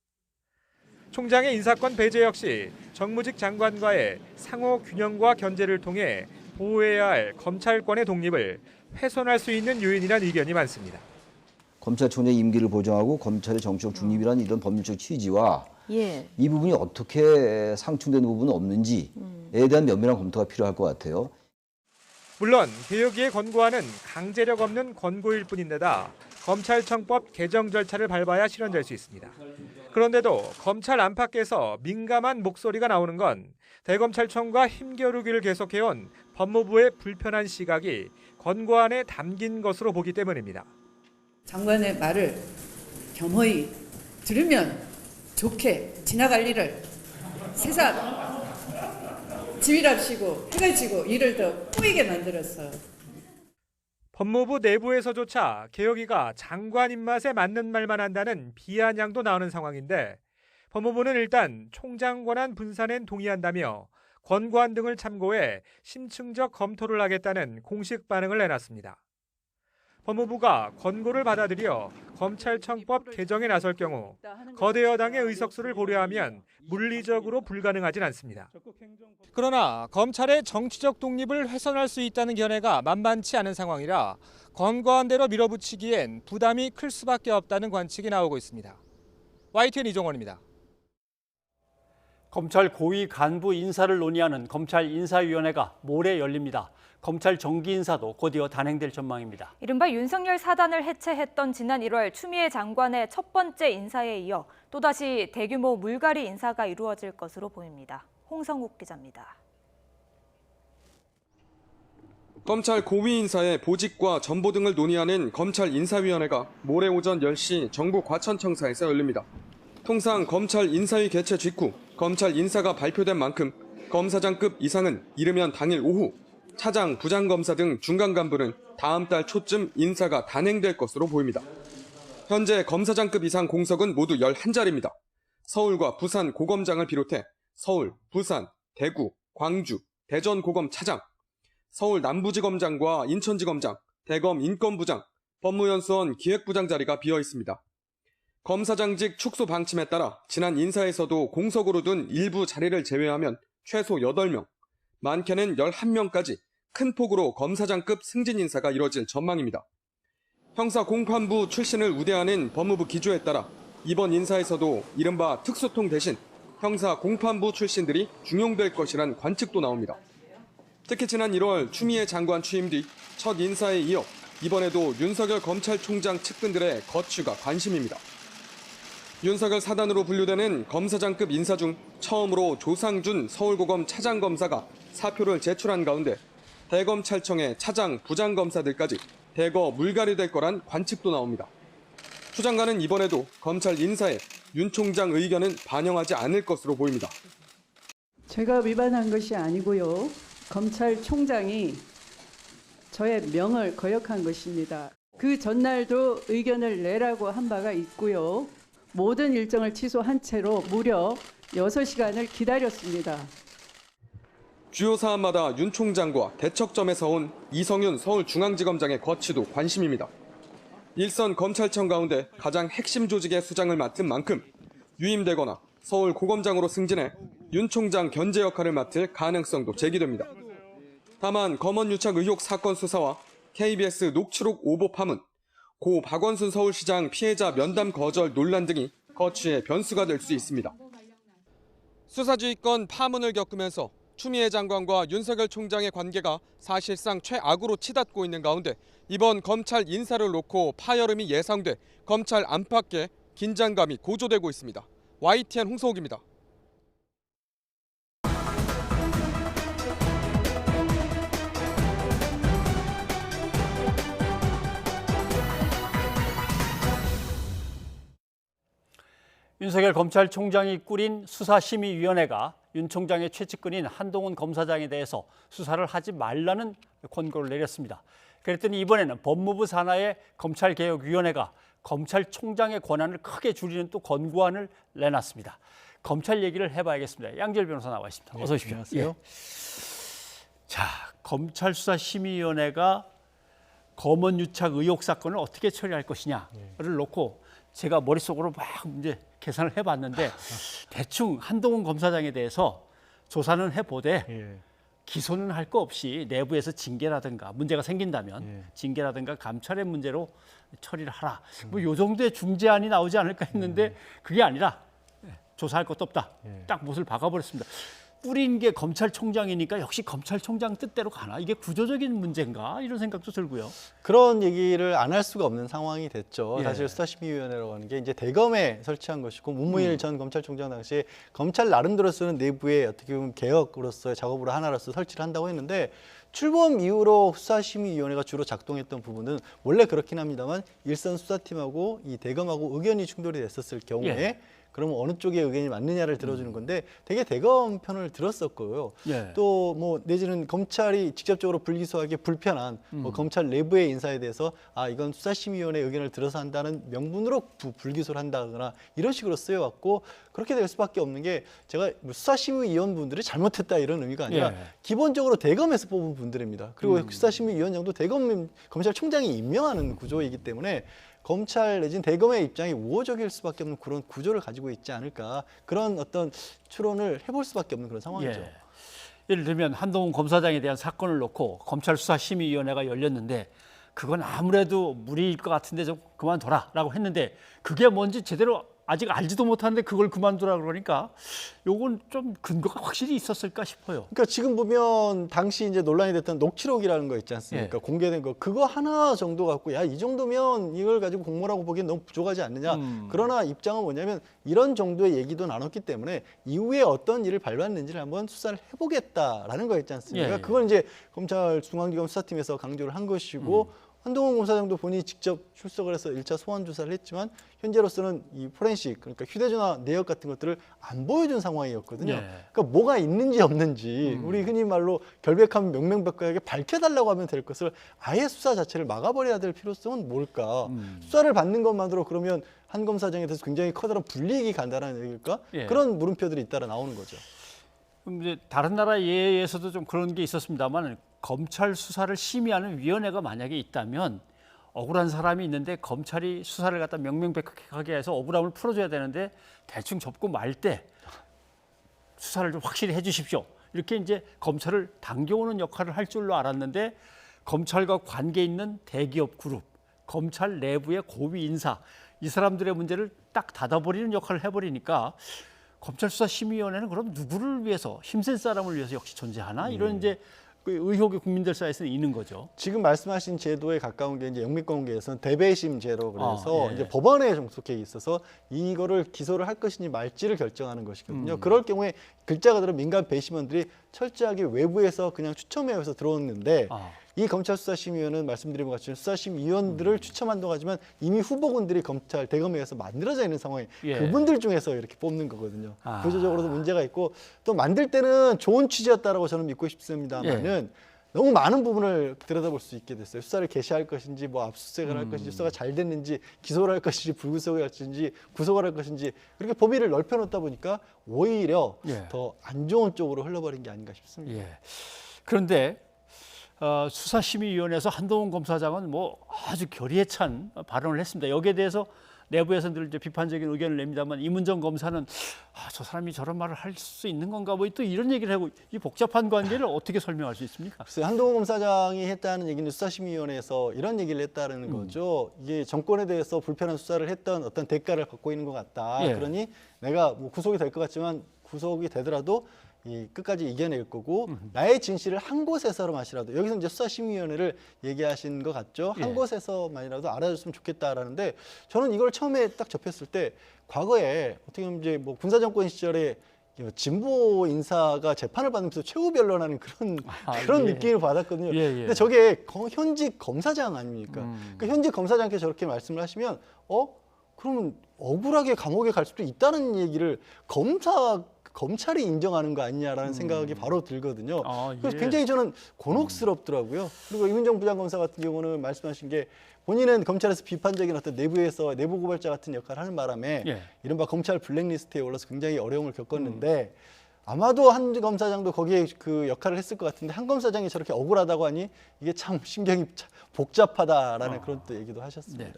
총장의 인사권 배제 역시 정무직 장관과의 상호 균형과 견제를 통해 보호해야 할 검찰권의 독립을 훼손할 수 있는 요인이라는 의견이 많습니다. 검찰총장 임기를 보장하고 검찰의 정치적 중립이라는 이런 법률적 취지와 이 부분이 어떻게 상충되는 부분은 없는지에 대한 면밀한 검토가 필요할 것 같아요. 물론 개혁위의 권고안은 강제력 없는 권고일 뿐인데다 검찰청법 개정 절차를 밟아야 실현될 수 있습니다. 그런데도 검찰 안팎에서 민감한 목소리가 나오는 건 대검찰청과 힘겨루기를 계속해온 법무부의 불편한 시각이 권고안에 담긴 것으로 보기 때문입니다. 장관의 말을 겸허히 들으면 좋게 지나갈 일을 세상 지휘랍시고 해가지고 일을 더 꼬이게 만들었어요. 법무부 내부에서조차 개혁위가 장관 입맛에 맞는 말만 한다는 비아냥도 나오는 상황인데 법무부는 일단 총장 권한 분산엔 동의한다며 권고안 등을 참고해 심층적 검토를 하겠다는 공식 반응을 내놨습니다. 법무부가 권고를 받아들여 검찰청법 개정에 나설 경우 거대 여당의 의석수를 고려하면 물리적으로 불가능하진 않습니다. 그러나 검찰의 정치적 독립을 훼손할 수 있다는 견해가 만만치 않은 상황이라 권고안대로 밀어붙이기엔 부담이 클 수밖에 없다는 관측이 나오고 있습니다. YTN 이종원입니다. 검찰 고위 간부 인사를 논의하는 검찰인사위원회가 모레 열립니다. 검찰 정기 인사도 곧이어 단행될 전망입니다. 이른바 윤석열 사단을 해체했던 지난 1월 추미애 장관의 첫 번째 인사에 이어 또다시 대규모 물갈이 인사가 이루어질 것으로 보입니다. 홍성욱 기자입니다. 검찰 고위 인사의 보직과 전보 등을 논의하는 검찰인사위원회가 모레 오전 10시 정부 과천청사에서 열립니다. 통상 검찰 인사위 개최 직후 검찰 인사가 발표된 만큼 검사장급 이상은 이르면 당일 오후, 차장, 부장검사 등 중간 간부는 다음 달 초쯤 인사가 단행될 것으로 보입니다. 현재 검사장급 이상 공석은 모두 11자리입니다. 서울과 부산 고검장을 비롯해 서울, 부산, 대구, 광주, 대전 고검 차장, 서울 남부지검장과 인천지검장, 대검 인권부장, 법무연수원 기획부장 자리가 비어 있습니다. 검사장직 축소 방침에 따라 지난 인사에서도 공석으로 둔 일부 자리를 제외하면 최소 8명, 많게는 11명까지 큰 폭으로 검사장급 승진 인사가 이뤄질 전망입니다. 형사공판부 출신을 우대하는 법무부 기조에 따라 이번 인사에서도 이른바 특수통 대신 형사공판부 출신들이 중용될 것이란 관측도 나옵니다. 특히 지난 1월 추미애 장관 취임 뒤 첫 인사에 이어 이번에도 윤석열 검찰총장 측근들의 거취가 관심입니다. 윤석열 사단으로 분류되는 검사장급 인사 중 처음으로 조상준 서울고검 차장검사가 사표를 제출한 가운데 대검찰청의 차장, 부장검사들까지 대거 물갈이될 거란 관측도 나옵니다. 추 장관은 이번에도 검찰 인사에 윤 총장 의견은 반영하지 않을 것으로 보입니다. 제가 위반한 것이 아니고요. 검찰총장이 저의 명을 거역한 것입니다. 그 전날도 의견을 내라고 한 바가 있고요. 모든 일정을 취소한 채로 무려 6시간을 기다렸습니다. 주요 사안마다 윤 총장과 대척점에서 온 이성윤 서울중앙지검장의 거취도 관심입니다. 일선 검찰청 가운데 가장 핵심 조직의 수장을 맡은 만큼 유임되거나 서울 고검장으로 승진해 윤 총장 견제 역할을 맡을 가능성도 제기됩니다. 다만 검언 유착 의혹 사건 수사와 KBS 녹취록 오보 파문, 고 박원순 서울시장 피해자 면담 거절 논란 등이 거취의 변수가 될 수 있습니다. 수사지휘권 파문을 겪으면서 추미애 장관과 윤석열 총장의 관계가 사실상 최악으로 치닫고 있는 가운데 이번 검찰 인사를 놓고 파열음이 예상돼 검찰 안팎에 긴장감이 고조되고 있습니다. YTN 홍성욱입니다. 윤석열 검찰총장이 꾸린 수사심의위원회가 윤 총장의 최측근인 한동훈 검사장에 대해서 수사를 하지 말라는 권고를 내렸습니다. 그랬더니 이번에는 법무부 산하의 검찰개혁위원회가 검찰총장의 권한을 크게 줄이는 또 권고안을 내놨습니다. 검찰 얘기를 해봐야겠습니다. 양지열 변호사 나와 있습니다. 어서 오십시오. 안녕하세요. 자, 검찰수사심의위원회가 검언유착 의혹 사건을 어떻게 처리할 것이냐를 놓고 제가 머릿속으로 막 이제 계산을 해봤는데 대충 한동훈 검사장에 대해서 조사는 해보되 기소는 할 거 없이 내부에서 징계라든가 문제가 생긴다면 징계라든가 감찰의 문제로 처리를 하라. 뭐 요 정도의 중재안이 나오지 않을까 했는데 그게 아니라 조사할 것도 없다. 딱 못을 박아버렸습니다. 뿌린 게 검찰총장이니까 역시 검찰총장 뜻대로 가나? 이게 구조적인 문제인가? 이런 생각도 들고요. 그런 얘기를 안 할 수가 없는 상황이 됐죠. 예. 사실 수사심의위원회라고 하는 게 이제 대검에 설치한 것이고 문무일 전 검찰총장 당시에 검찰 나름대로서는 내부의 어떻게 보면 개혁으로서의 작업으로 하나로서 설치를 한다고 했는데 출범 이후로 수사심의위원회가 주로 작동했던 부분은 원래 그렇긴 합니다만 일선 수사팀하고 이 대검하고 의견이 충돌이 됐었을 경우에 예. 그러면 어느 쪽의 의견이 맞느냐를 들어주는 건데 되게 대검 편을 들었었고요. 예. 또 뭐 내지는 검찰이 직접적으로 불기소하기 불편한 뭐 검찰 내부의 인사에 대해서 아 이건 수사심의위원회 의견을 들어서 한다는 명분으로 불기소를 한다거나 이런 식으로 쓰여왔고 그렇게 될 수밖에 없는 게 제가 수사심의위원분들이 잘못했다 이런 의미가 아니라 기본적으로 대검에서 뽑은 분들입니다. 그리고 수사심의위원장도 대검 검찰총장이 임명하는 구조이기 때문에 검찰 내지는 대검의 입장이 우호적일 수밖에 없는 그런 구조를 가지고 있지 않을까 그런 어떤 추론을 해볼 수밖에 없는 그런 상황이죠. 예. 예를 들면 한동훈 검사장에 대한 사건을 놓고 검찰수사심의위원회가 열렸는데 그건 아무래도 무리일 것 같은데 좀 그만둬라라고 했는데 그게 뭔지 제대로 아직 알지도 못하는데 그걸 그만두라 그러니까 요건 좀 근거가 확실히 있었을까 싶어요. 그러니까 지금 보면 당시 이제 논란이 됐던 녹취록이라는 거 있지 않습니까? 예. 공개된 거 그거 하나 정도 갖고 야 이 정도면 이걸 가지고 공모라고 보기엔 너무 부족하지 않느냐. 그러나 입장은 뭐냐면 이런 정도의 얘기도 나눴기 때문에 이후에 어떤 일을 발표했는지를 한번 수사를 해보겠다라는 거 있지 않습니까? 예. 그걸 이제 검찰 중앙지검 수사팀에서 강조를 한 것이고 한동훈 검사장도 본인이 직접 출석을 해서 1차 소환 조사를 했지만 현재로서는 이 포렌식 그러니까 휴대전화 내역 같은 것들을 안 보여준 상황이었거든요. 예. 그러니까 뭐가 있는지 없는지 우리 흔히 말로 결백하면 명명백백하게 밝혀달라고 하면 될 것을 아예 수사 자체를 막아버려야 될 필요성은 뭘까? 수사를 받는 것만으로 그러면 한 검사장에 대해서 굉장히 커다란 불이익이 간다는 얘기일까? 예. 그런 물음표들이 잇따라 나오는 거죠. 그럼 이제 다른 나라 예에서도 좀 그런 게 있었습니다만 검찰 수사를 심의하는 위원회가 만약에 있다면 억울한 사람이 있는데 검찰이 수사를 갖다 명명백백하게 해서 억울함을 풀어줘야 되는데 대충 접고 말 때 수사를 좀 확실히 해주십시오. 이렇게 이제 검찰을 당겨오는 역할을 할 줄로 알았는데 검찰과 관계 있는 대기업 그룹, 검찰 내부의 고위 인사 이 사람들의 문제를 딱 닫아버리는 역할을 해버리니까 검찰수사심의위원회는 그럼 누구를 위해서 힘센 사람을 위해서 역시 존재하나 이런 이제 그 의혹이 국민들 사이에서는 있는 거죠. 지금 말씀하신 제도에 가까운 게 이제 영미권계에서는 대배심 제로 그래서 예. 이제 법원에 종속해 있어서 이거를 기소를 할 것인지 말지를 결정하는 것이거든요. 그럴 경우에 글자 그대로 민간 배심원들이 철저하게 외부에서 그냥 추첨해서 들어오는데 이 검찰수사심의위원회는 말씀드린 것 같이 수사심의위원들을 추첨한다고 하지만 이미 후보군들이 검찰 대검에서 만들어져 있는 상황에 예. 그분들 중에서 이렇게 뽑는 거거든요. 구조적으로도 문제가 있고 또 만들 때는 좋은 취지였다라고 저는 믿고 싶습니다만은 너무 많은 부분을 들여다볼 수 있게 됐어요. 수사를 개시할 것인지 뭐 압수수색을 할 것인지 수사가 잘 됐는지 기소를 할 것인지 불구속을 할 것인지 구속을 할 것인지 그렇게 범위를 넓혀놓다 보니까 오히려 더 안 좋은 쪽으로 흘러버린 게 아닌가 싶습니다. 그런데 수사심의위원회에서 한동훈 검사장은 뭐 아주 결의에 찬 발언을 했습니다. 여기에 대해서 내부에서 늘 이제 비판적인 의견을 냅니다만 이문정 검사는 저 사람이 저런 말을 할 수 있는 건가 뭐 또 이런 얘기를 하고 이 복잡한 관계를 어떻게 설명할 수 있습니까? 글쎄요, 한동훈 검사장이 했다는 얘기는 수사심의위원회에서 이런 얘기를 했다는 거죠. 이게 정권에 대해서 불편한 수사를 했던 어떤 대가를 받고 있는 것 같다. 예. 그러니 내가 뭐 구속이 될 것 같지만 구속이 되더라도 끝까지 이겨낼 거고 나의 진실을 한 곳에서만이라도 여기서 이제 수사심의위원회를 얘기하신 것 같죠. 한 예. 곳에서만이라도 알아줬으면 좋겠다라는데 저는 이걸 처음에 딱 접했을 때 과거에 어떻게 보면 이제 뭐 군사정권 시절에 진보 인사가 재판을 받으면서 최후 변론하는 그런 예. 느낌을 받았거든요. 예, 예. 근데 저게 현직 검사장 아닙니까? 그러니까 현직 검사장께 저렇게 말씀을 하시면 그러면 억울하게 감옥에 갈 수도 있다는 얘기를 검찰이 인정하는 거 아니냐라는 생각이 바로 들거든요. 그래서 예. 굉장히 저는 곤혹스럽더라고요. 그리고 이문정 부장검사 같은 경우는 말씀하신 게 본인은 검찰에서 비판적인 어떤 내부 고발자 같은 역할을 하는 바람에 예. 이른바 검찰 블랙리스트에 올라서 굉장히 어려움을 겪었는데 아마도 한 검사장도 거기에 그 역할을 했을 것 같은데 한 검사장이 저렇게 억울하다고 하니 이게 참 신경이 복잡하다라는 그런 또 얘기도 하셨습니다. 네.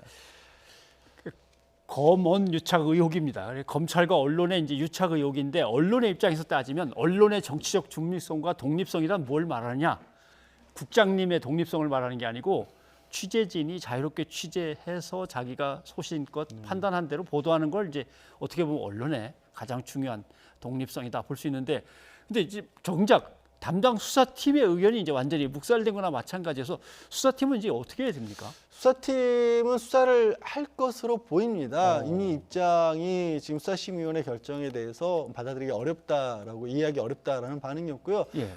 검언 유착 의혹입니다. 검찰과 언론의 이제 유착 의혹인데 언론의 입장에서 따지면 언론의 정치적 중립성과 독립성이란 뭘 말하느냐? 국장님의 독립성을 말하는 게 아니고 취재진이 자유롭게 취재해서 자기가 소신껏 판단한 대로 보도하는 걸 이제 어떻게 보면 언론의 가장 중요한 독립성이다 볼 수 있는데, 근데 이제 정작 담당 수사팀의 의견이 이제 완전히 묵살된 거나 마찬가지여서 수사팀은 이제 어떻게 해야 됩니까? 수사팀은 수사를 할 것으로 보입니다. 이미 입장이 지금 수사심의위원회 결정에 대해서 받아들이기 어렵다라고 이해하기 어렵다라는 반응이었고요. 예.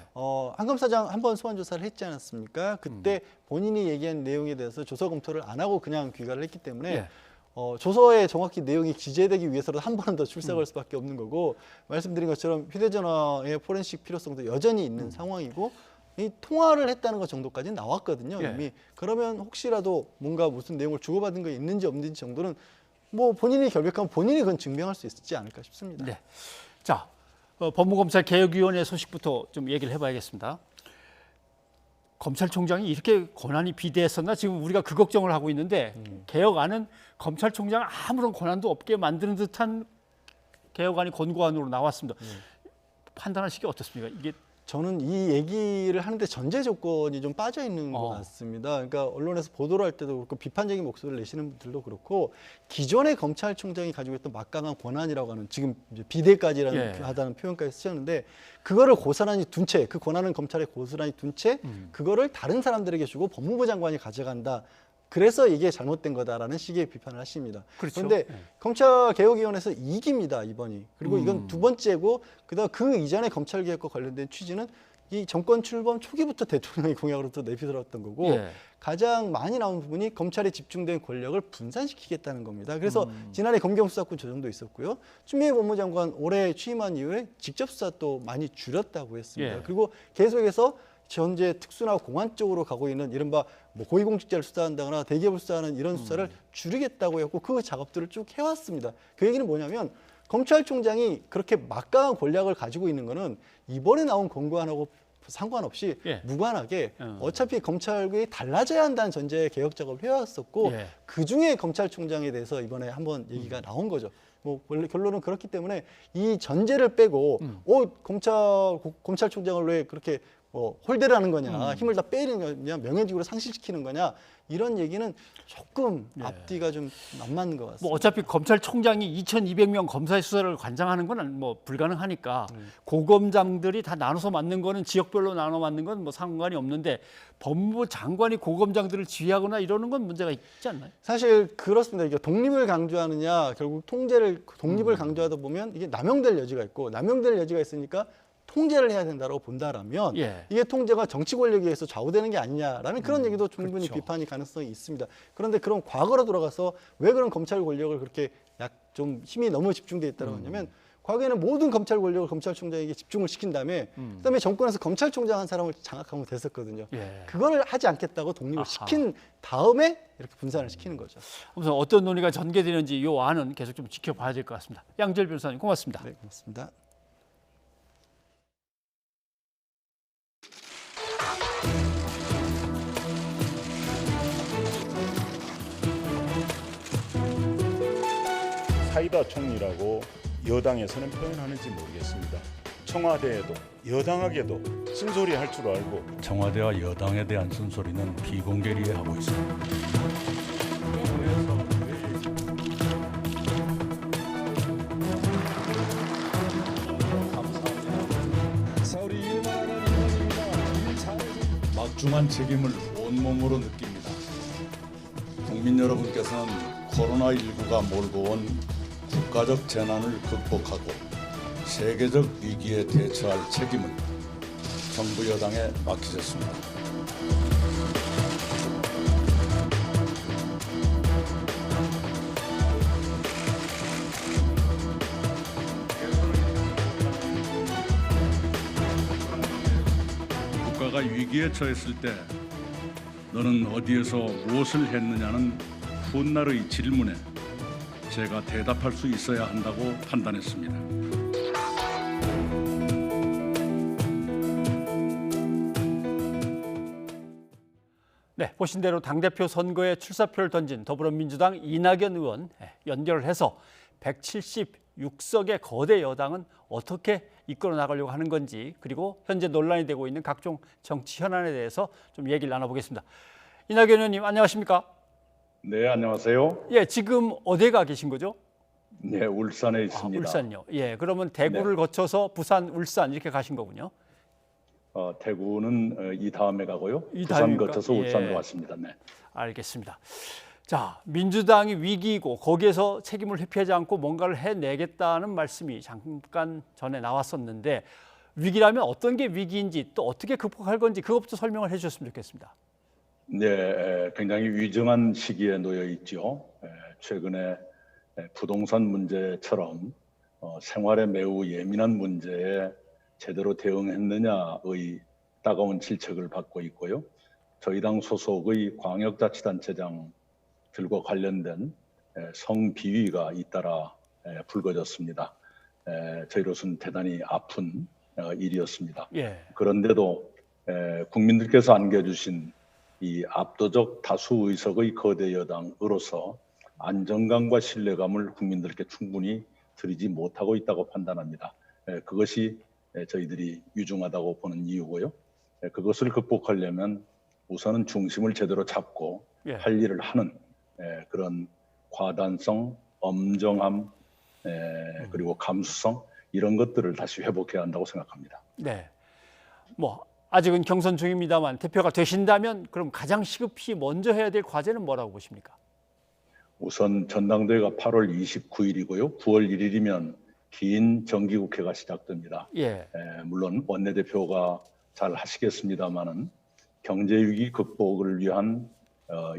한 검사장 한 번 소환 조사를 했지 않았습니까? 그때 본인이 얘기한 내용에 대해서 조서 검토를 안 하고 그냥 귀가를 했기 때문에 예. 조서에 정확히 내용이 기재되기 위해서라도 한 번 더 출석할 수밖에 없는 거고, 말씀드린 것처럼 휴대전화의 포렌식 필요성도 여전히 있는 상황이고 이 통화를 했다는 것 정도까지는 나왔거든요. 예. 이미. 그러면 혹시라도 뭔가 무슨 내용을 주고받은 게 있는지 없는지 정도는 뭐 본인이 결백하면 본인이 그건 증명할 수 있지 않을까 싶습니다. 네. 자, 법무검찰 개혁위원회 소식부터 좀 얘기를 해봐야겠습니다. 검찰총장이 이렇게 권한이 비대했었나 지금 우리가 그 걱정을 하고 있는데 개혁안은 검찰총장 아무런 권한도 없게 만드는 듯한 개혁안이 권고안으로 나왔습니다. 판단하시기 어떻습니까? 이게 저는 이 얘기를 하는데 전제 조건이 좀 빠져 있는 것 같습니다. 그러니까 언론에서 보도를 할 때도 그렇고 비판적인 목소리를 내시는 분들도 그렇고 기존의 검찰총장이 가지고 있던 막강한 권한이라고 하는 지금 이제 비대까지라는 하다는 표현까지 쓰셨는데 그거를 고스란히 둔 채, 그 권한은 검찰에 고스란히 둔 채 그거를 다른 사람들에게 주고 법무부 장관이 가져간다. 그래서 이게 잘못된 거다라는 식의 비판을 하십니다. 그렇죠. 그런데 검찰개혁위원회에서 이깁니다, 이번이. 그리고 이건 두 번째고 그다음 그 이전의 검찰개혁과 관련된 취지는 이 정권 출범 초기부터 대통령의 공약으로부터 내피들었던 거고 가장 많이 나온 부분이 검찰에 집중된 권력을 분산시키겠다는 겁니다. 그래서 지난해 검경수사권 조정도 있었고요. 추미애 법무장관 올해 취임한 이후에 직접 수사 또 많이 줄였다고 했습니다. 그리고 계속해서 현재 특수나 공안 쪽으로 가고 있는 이른바 뭐 고위공직자를 수사한다거나 대기업을 수사하는 이런 수사를 줄이겠다고 했고 그 작업들을 쭉 해왔습니다. 그 얘기는 뭐냐면 검찰총장이 그렇게 막강한 권력을 가지고 있는 거는 이번에 나온 권고안하고 상관없이 무관하게 어차피 검찰국이 달라져야 한다는 전제의 개혁 작업을 해왔었고 그중에 검찰총장에 대해서 이번에 한번 얘기가 나온 거죠. 뭐 원래 결론은 그렇기 때문에 이 전제를 빼고 검찰총장을 왜 그렇게 홀대를 하는 거냐, 힘을 다 빼는 거냐, 명예직으로 상실시키는 거냐 이런 얘기는 조금 앞뒤가 좀 안 맞는 것 같습니다. 뭐 어차피 검찰총장이 2,200명 검사의 수사를 관장하는 건 뭐 불가능하니까 고검장들이 다 나눠서 맡는 거는 지역별로 나눠 맡는 건 뭐 상관이 없는데 법무부 장관이 고검장들을 지휘하거나 이러는 건 문제가 있지 않나요? 사실 그렇습니다. 이게 독립을 강조하느냐, 결국 독립을 강조하다 보면 이게 남용될 여지가 있고 남용될 여지가 있으니까 통제를 해야 된다고 본다라면 이게 통제가 정치 권력에 의해서 좌우되는 게 아니냐라는 그런 얘기도 충분히 비판이 가능성이 있습니다. 그런데 그런 과거로 돌아가서 왜 그런 검찰 권력을 그렇게 좀 힘이 너무 집중돼 있다고 하냐면 과거에는 모든 검찰 권력을 검찰총장에게 집중을 시킨 다음에 그다음에 정권에서 검찰총장 한 사람을 장악하면 됐었거든요. 그거를 하지 않겠다고 독립을 시킨 다음에 이렇게 분산을 시키는 거죠. 우선 어떤 논의가 전개되는지 이 안은 계속 좀 지켜봐야 될 것 같습니다. 양지열 변호사님 고맙습니다. 네, 고맙습니다. 사이다 총리라고 여당에서는 표현하는지 모르겠습니다. 청와대에도 여당에게도 쓴소리 할 줄 알고 청와대와 여당에 대한 쓴소리는 비공개리에 하고 있습니다. 막중한 책임을 온몸으로 느낍니다. 국민 여러분께서는 코로나19가 몰고 온 국가적 재난을 극복하고 세계적 위기에 대처할 책임을 정부 여당에 맡기셨습니다. 국가가 위기에 처했을 때 너는 어디에서 무엇을 했느냐는 훗날의 질문에 제가 대답할 수 있어야 한다고 판단했습니다. 네, 보신 대로 당대표 선거에 출사표를 던진 더불어민주당 이낙연 의원 연결을 해서 176석의 거대 여당은 어떻게 이끌어 나가려고 하는 건지, 그리고 현재 논란이 되고 있는 각종 정치 현안에 대해서 좀 얘기를 나눠보겠습니다. 이낙연 의원님, 안녕하십니까? 네, 안녕하세요. 예, 지금 어디에 가 계신 거죠? 네, 울산에 있습니다. 울산요. 예, 그러면 대구를 거쳐서 부산, 울산 이렇게 가신 거군요. 대구는 이 다음에 가고요. 이 부산 다음입니까? 거쳐서 예. 울산으로 왔습니다. 네. 알겠습니다. 자, 민주당이 위기이고 거기에서 책임을 회피하지 않고 뭔가를 해내겠다는 말씀이 잠깐 전에 나왔었는데, 위기라면 어떤 게 위기인지 또 어떻게 극복할 건지 그것부터 설명을 해주셨으면 좋겠습니다. 네, 굉장히 위중한 시기에 놓여 있죠. 최근에 부동산 문제처럼 생활에 매우 예민한 문제에 제대로 대응했느냐의 따가운 질책을 받고 있고요. 저희 당 소속의 광역자치단체장들과 관련된 성비위가 잇따라 불거졌습니다. 저희로서는 대단히 아픈 일이었습니다. 예. 그런데도 국민들께서 안겨주신 이 압도적 다수 의석의 거대 여당으로서 안정감과 신뢰감을 국민들께 충분히 드리지 못하고 있다고 판단합니다. 그것이 저희들이 위중하다고 보는 이유고요. 그것을 극복하려면 우선은 중심을 제대로 잡고 할 일을 하는 그런 과단성, 엄정함, 그리고 감수성, 이런 것들을 다시 회복해야 한다고 생각합니다. 네. 뭐 아직은 경선 중입니다만 대표가 되신다면 그럼 가장 시급히 먼저 해야 될 과제는 뭐라고 보십니까? 우선 전당대회가 8월 29일이고요. 9월 1일이면 긴 정기국회가 시작됩니다. 예. 물론 원내대표가 잘 하시겠습니다마는 경제위기 극복을 위한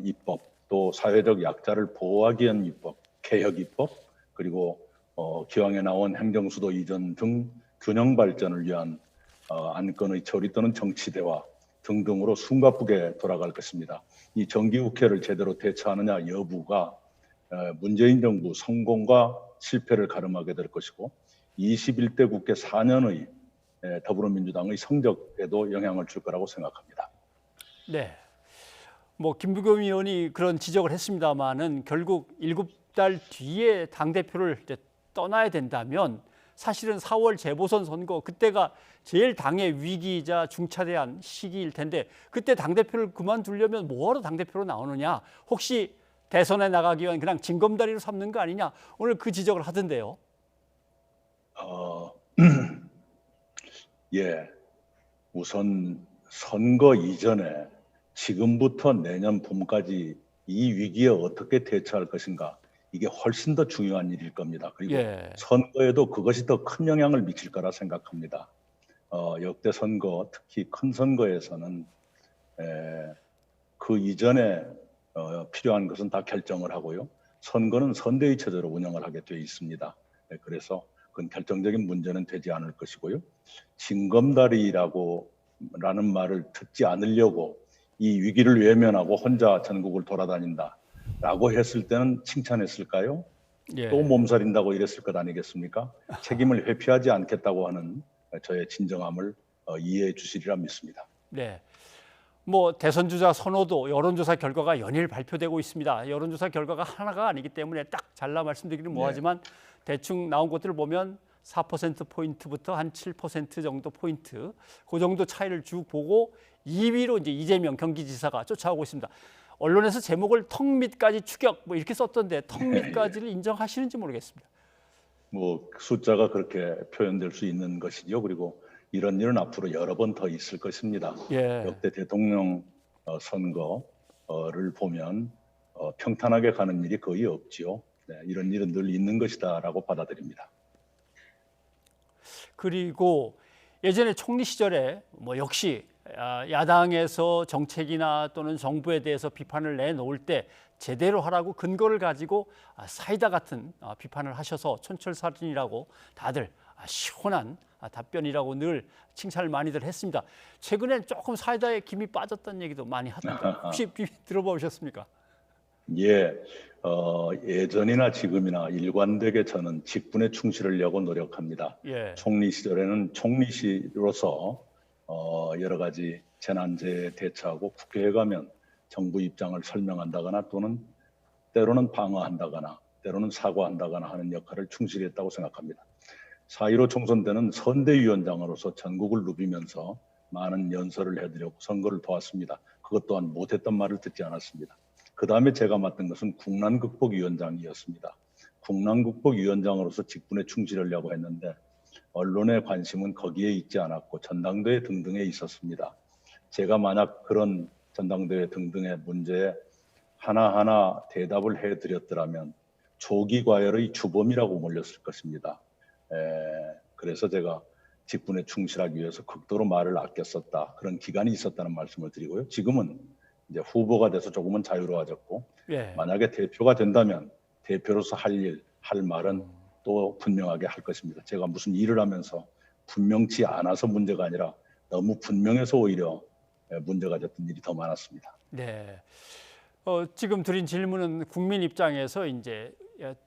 입법, 또 사회적 약자를 보호하기 위한 입법, 개혁 입법, 그리고 기왕에 나온 행정수도 이전 등 균형 발전을 위한 안건의 처리 또는 정치 대화 등등으로 숨가쁘게 돌아갈 것입니다. 이 정기국회를 제대로 대처하느냐 여부가 문재인 정부 성공과 실패를 가름하게 될 것이고 21대 국회 4년의 더불어민주당의 성적에도 영향을 줄 거라고 생각합니다. 네. 뭐 김부겸 의원이 그런 지적을 했습니다마는 결국 7달 뒤에 당대표를 이제 떠나야 된다면 사실은 4월 재보선 선거, 그때가 제일 당의 위기이자 중차대한 시기일 텐데 그때 당대표를 그만두려면 뭐하러 당대표로 나오느냐, 혹시 대선에 나가기 위한 그냥 징검다리로 삼는 거 아니냐, 오늘 그 지적을 하던데요. 예, 우선 선거 이전에 지금부터 내년 봄까지 이 위기에 어떻게 대처할 것인가, 이게 훨씬 더 중요한 일일 겁니다. 그리고 선거에도 그것이 더 큰 영향을 미칠 거라 생각합니다. 역대 선거, 특히 큰 선거에서는 그 이전에 필요한 것은 다 결정을 하고요. 선거는 선대위 체제로 운영을 하게 되어 있습니다. 그래서 그건 결정적인 문제는 되지 않을 것이고요. 징검다리라는 말을 듣지 않으려고 이 위기를 외면하고 혼자 전국을 돌아다닌다라고 했을 때는 칭찬했을까요? 또 몸살인다고 이랬을 것 아니겠습니까? 책임을 회피하지 않겠다고 하는 저의 진정함을 이해해 주시리라 믿습니다. 네. 뭐 대선 주자 선호도 여론조사 결과가 연일 발표되고 있습니다. 여론조사 결과가 하나가 아니기 때문에 딱 잘라 말씀드리기는 뭐하지만 대충 나온 것들을 보면 4%포인트부터 한 7% 정도 포인트, 그 정도 차이를 쭉 보고 2위로 이제 이재명 경기지사가 쫓아오고 있습니다. 언론에서 제목을 턱밑까지 추격 뭐 이렇게 썼던데 턱밑까지를 인정하시는지 모르겠습니다. 뭐 숫자가 그렇게 표현될 수 있는 것이죠. 그리고 이런 일은 앞으로 여러 번 더 있을 것입니다. 역대 대통령 선거를 보면 평탄하게 가는 일이 거의 없지요. 네, 이런 일은 늘 있는 것이다라고 받아들입니다. 그리고 예전에 총리 시절에 뭐 역시 야당에서 정책이나 또는 정부에 대해서 비판을 내놓을 때 제대로 하라고 근거를 가지고 사이다 같은 비판을 하셔서 촌철살인이라고 다들 시원한 답변이라고 늘 칭찬을 많이들 했습니다. 최근엔 조금 사이다에 김이 빠졌다는 얘기도 많이 하던데 혹시 들어보셨습니까? 예, 예전이나 지금이나 일관되게 저는 직분에 충실하려고 노력합니다. 총리 시절에는 총리시로서 여러 가지 재난재해에 대처하고 국회에 가면 정부 입장을 설명한다거나 또는 때로는 방어한다거나 때로는 사과한다거나 하는 역할을 충실히 했다고 생각합니다. 4.15 총선 때는 선대위원장으로서 전국을 누비면서 많은 연설을 해드렸고 선거를 도왔습니다. 그것 또한 못했던 말을 듣지 않았습니다. 그 다음에 제가 맡은 것은 국난극복위원장이었습니다. 국난극복위원장으로서 직분에 충실하려고 했는데 언론의 관심은 거기에 있지 않았고 전당대회 등등에 있었습니다. 제가 만약 그런 전당대회 등등의 문제에 하나하나 대답을 해드렸더라면 조기 과열의 주범이라고 몰렸을 것입니다. 그래서 제가 직분에 충실하기 위해서 극도로 말을 아껴 썼다. 그런 기간이 있었다는 말씀을 드리고요. 지금은 이제 후보가 돼서 조금은 자유로워졌고 만약에 대표가 된다면 대표로서 할 일, 할 말은 또 분명하게 할 것입니다. 제가 무슨 일을 하면서 분명치 않아서 문제가 아니라 너무 분명해서 오히려 문제가 됐던 일이 더 많았습니다. 네. 지금 드린 질문은 국민 입장에서 이제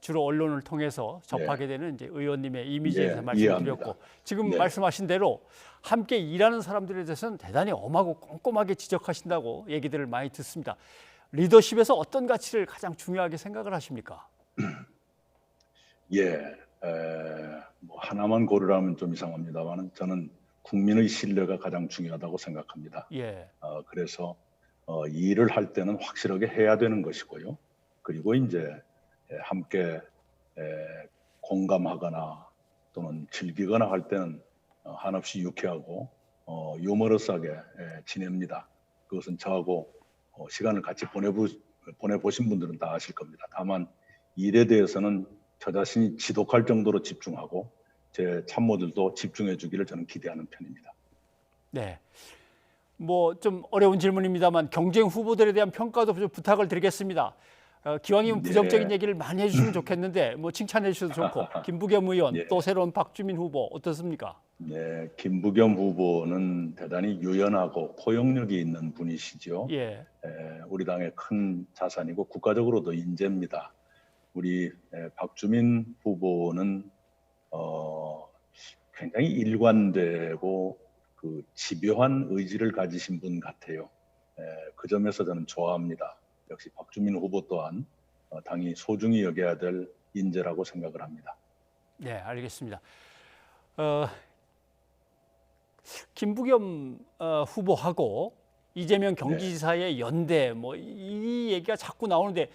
주로 언론을 통해서 접하게 되는 이제 의원님의 이미지에 대해서 말씀드렸고 지금 말씀하신 대로 함께 일하는 사람들에 대해서는 대단히 엄하고 꼼꼼하게 지적하신다고 얘기들을 많이 듣습니다. 리더십에서 어떤 가치를 가장 중요하게 생각을 하십니까? 뭐 하나만 고르라면 좀 이상합니다만 저는 국민의 신뢰가 가장 중요하다고 생각합니다. 그래서 일을 할 때는 확실하게 해야 되는 것이고요. 그리고 이제 함께 공감하거나 또는 즐기거나 할 때는 한없이 유쾌하고 유머러스하게 지냅니다. 그것은 저하고 시간을 같이 보내보신 분들은 다 아실 겁니다. 다만 일에 대해서는 저 자신이 지독할 정도로 집중하고 제 참모들도 집중해 주기를 저는 기대하는 편입니다. 네. 뭐 좀 어려운 질문입니다만 경쟁 후보들에 대한 평가도 좀 부탁을 드리겠습니다. 기왕이면 부정적인 얘기를 많이 해주시면 좋겠는데 뭐 칭찬해 주셔도 좋고 김부겸 의원 또 새로운 박주민 후보 어떻습니까? 네, 김부겸 후보는 대단히 유연하고 포용력이 있는 분이시죠. 우리 당의 큰 자산이고 국가적으로도 인재입니다. 우리 박주민 후보는 굉장히 일관되고 그 집요한 의지를 가지신 분 같아요. 그 점에서 저는 좋아합니다. 역시 박주민 후보 또한 당이 소중히 여겨야 될 인재라고 생각을 합니다. 네, 알겠습니다. 김부겸 후보하고 이재명 경기지사의 연대 뭐 이 얘기가 자꾸 나오는데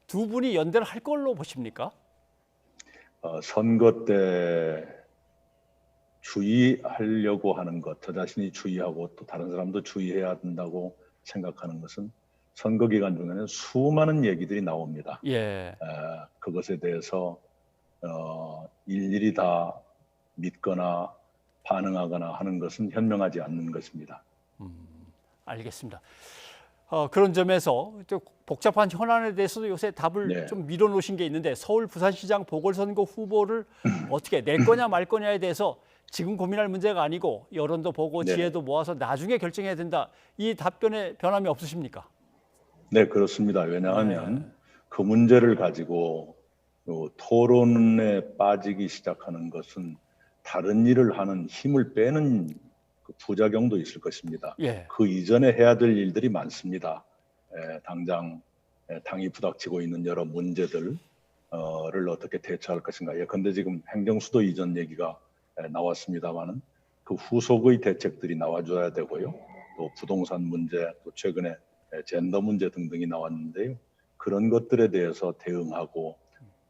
두 분이 연대를 할 걸로 보십니까? 선거 때 주의하려고 하는 것, 저 자신이 주의하고 또 다른 사람도 주의해야 된다고 생각하는 것은 선거 기간 중에는 수많은 얘기들이 나옵니다. 그것에 대해서 일일이 다 믿거나 반응하거나 하는 것은 현명하지 않는 것입니다. 알겠습니다. 그런 점에서 또 복잡한 현안에 대해서도 요새 답을 좀 밀어놓으신 게 있는데 서울 부산시장 보궐선거 후보를 어떻게 낼 거냐 말 거냐에 대해서 지금 고민할 문제가 아니고 여론도 보고 지혜도 모아서 나중에 결정해야 된다. 이 답변에 변함이 없으십니까? 네, 그렇습니다. 왜냐하면 그 문제를 가지고 토론에 빠지기 시작하는 것은 다른 일을 하는 힘을 빼는 그 부작용도 있을 것입니다. 예. 그 이전에 해야 될 일들이 많습니다. 당장 당이 부닥치고 있는 여러 문제들을 어떻게 대처할 것인가. 예컨대 지금 행정수도 이전 얘기가 나왔습니다만은 그 후속의 대책들이 나와줘야 되고요. 또 부동산 문제, 또 최근에 젠더 문제 등등이 나왔는데요. 그런 것들에 대해서 대응하고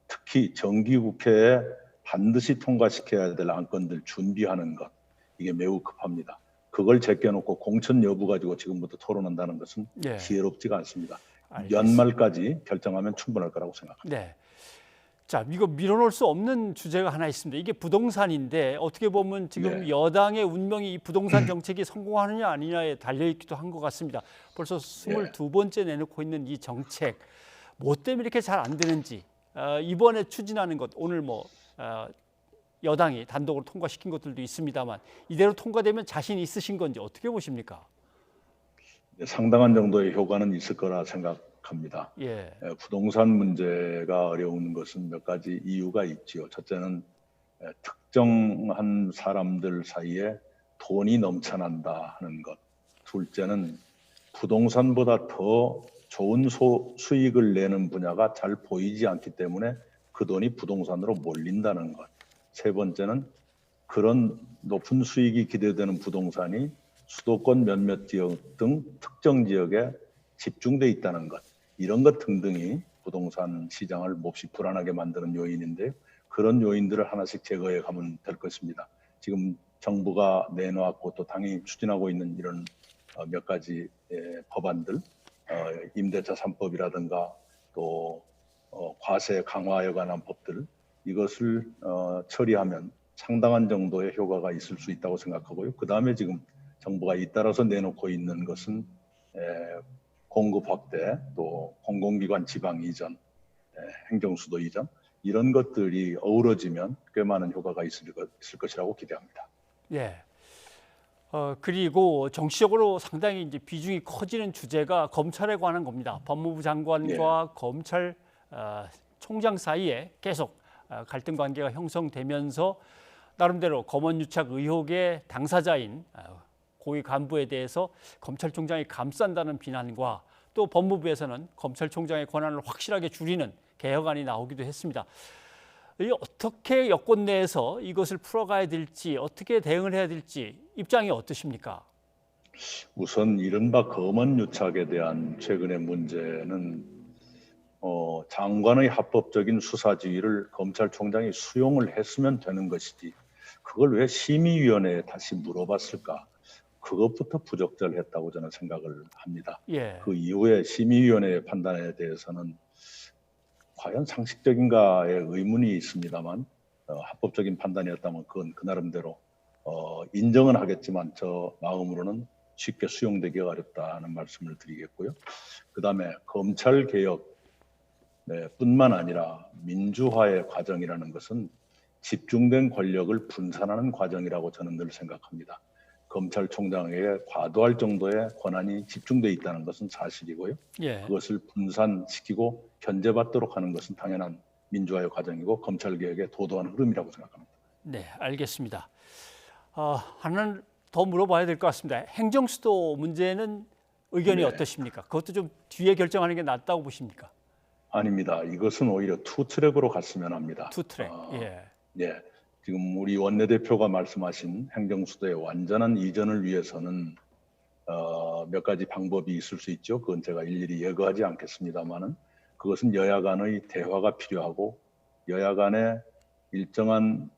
특히 정기국회에 반드시 통과시켜야 될 안건들 준비하는 것, 이게 매우 급합니다. 그걸 제껴놓고 공천 여부 가지고 지금부터 토론한다는 것은 예. 지혜롭지가 않습니다. 알겠습니다. 연말까지 결정하면 충분할 거라고 생각합니다. 네. 자, 이거 밀어놓을 수 없는 주제가 하나 있습니다. 이게 부동산인데 어떻게 보면 지금 네. 여당의 운명이 이 부동산 정책이 성공하느냐 아니냐에 달려있기도 한 것 같습니다. 벌써 22번째 내놓고 있는 이 정책, 뭐 때문에 이렇게 잘 안 되는지, 이번에 추진하는 것, 오늘 여당이 단독으로 통과시킨 것들도 있습니다만 이대로 통과되면 자신 있으신 건지 어떻게 보십니까? 상당한 정도의 효과는 있을 거라 생각합니다. 예. 부동산 문제가 어려운 것은 몇 가지 이유가 있지요. 첫째는 특정한 사람들 사이에 돈이 넘쳐난다 하는 것. 둘째는 부동산보다 더 좋은 수익을 내는 분야가 잘 보이지 않기 때문에 그 돈이 부동산으로 몰린다는 것. 세 번째는 그런 높은 수익이 기대되는 부동산이 수도권 몇몇 지역 등 특정 지역에 집중돼 있다는 것, 이런 것 등등이 부동산 시장을 몹시 불안하게 만드는 요인인데요. 그런 요인들을 하나씩 제거해 가면 될 것입니다. 지금 정부가 내놓았고 또 당이 추진하고 있는 이런 몇 가지 법안들, 임대차 3법이라든가 또 과세 강화에 관한 법들, 이것을 처리하면 상당한 정도의 효과가 있을 수 있다고 생각하고요. 그 다음에 지금 정부가 잇따라서 내놓고 있는 것은 공급 확대, 또 공공기관 지방 이전, 행정수도 이전, 이런 것들이 어우러지면 꽤 많은 효과가 있을 것이라고 기대합니다. 예. 그리고 정치적으로 상당히 이제 비중이 커지는 주제가 검찰에 관한 겁니다. 법무부 장관과 검찰 총장 사이에 계속 갈등 관계가 형성되면서 나름대로 검언유착 의혹의 당사자인 고위 간부에 대해서 검찰총장이 감싼다는 비난과 또 법무부에서는 검찰총장의 권한을 확실하게 줄이는 개혁안이 나오기도 했습니다. 어떻게 여권 내에서 이것을 풀어가야 될지, 어떻게 대응을 해야 될지 입장이 어떠십니까? 우선 이른바 검언유착에 대한 최근의 문제는 장관의 합법적인 수사 지휘를 검찰총장이 수용을 했으면 되는 것이지 그걸 왜 심의위원회에 다시 물어봤을까? 그것부터 부적절했다고 저는 생각을 합니다. 예. 그 이후에 심의위원회의 판단에 대해서는 과연 상식적인가의 의문이 있습니다만 합법적인 판단이었다면 그건 그 나름대로 인정은 하겠지만 저 마음으로는 쉽게 수용되기가 어렵다는 말씀을 드리겠고요. 그다음에 검찰개혁 뿐만 아니라 민주화의 과정이라는 것은 집중된 권력을 분산하는 과정이라고 저는 늘 생각합니다. 검찰총장에게 과도할 정도의 권한이 집중돼 있다는 것은 사실이고요. 예. 그것을 분산시키고 견제받도록 하는 것은 당연한 민주화의 과정이고 검찰개혁의 도도한 흐름이라고 생각합니다. 네, 알겠습니다. 하나는 더 물어봐야 될 것 같습니다. 행정수도 문제는 의견이 어떠십니까? 그것도 좀 뒤에 결정하는 게 낫다고 보십니까? 아닙니다. 이것은 오히려 투트랙으로 갔으면 합니다. 투트랙. 예. 지금 우리 원내대표가 말씀하신 행정수도의 완전한 이전을 위해서는 몇 가지 방법이 있을 수 있죠. 그건 제가 일일이 예거하지 않겠습니다만은 그것은 여야 간의 대화가 필요하고 여야 간의 일정한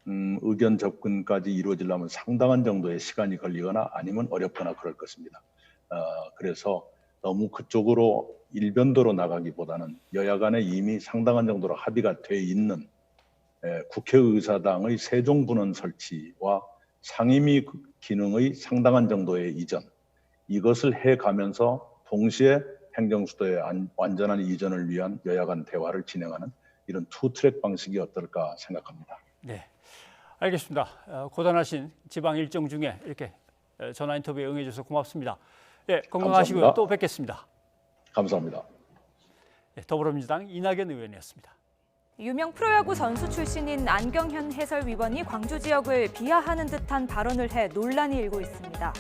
의견 접근까지 이루어지려면 상당한 정도의 시간이 걸리거나 아니면 어렵거나 그럴 것입니다. 그래서 너무 그쪽으로 일변도로 나가기보다는 여야 간에 이미 상당한 정도로 합의가 돼 있는 국회의사당의 세종분원 설치와 상임위 기능의 상당한 정도의 이전, 이것을 해가면서 동시에 행정수도의 완전한 이전을 위한 여야 간 대화를 진행하는 이런 투트랙 방식이 어떨까 생각합니다. 네, 알겠습니다. 고단하신 지방 일정 중에 이렇게 전화 인터뷰에 응해주셔서 고맙습니다. 네, 건강하시고요. 감사합니다. 또 뵙겠습니다. 감사합니다. 네, 더불어민주당 이낙연 의원이었습니다. 유명 프로야구 선수 출신인 안경현 해설위원이 광주 지역을 비하하는 듯한 발언을 해 논란이 일고 있습니다.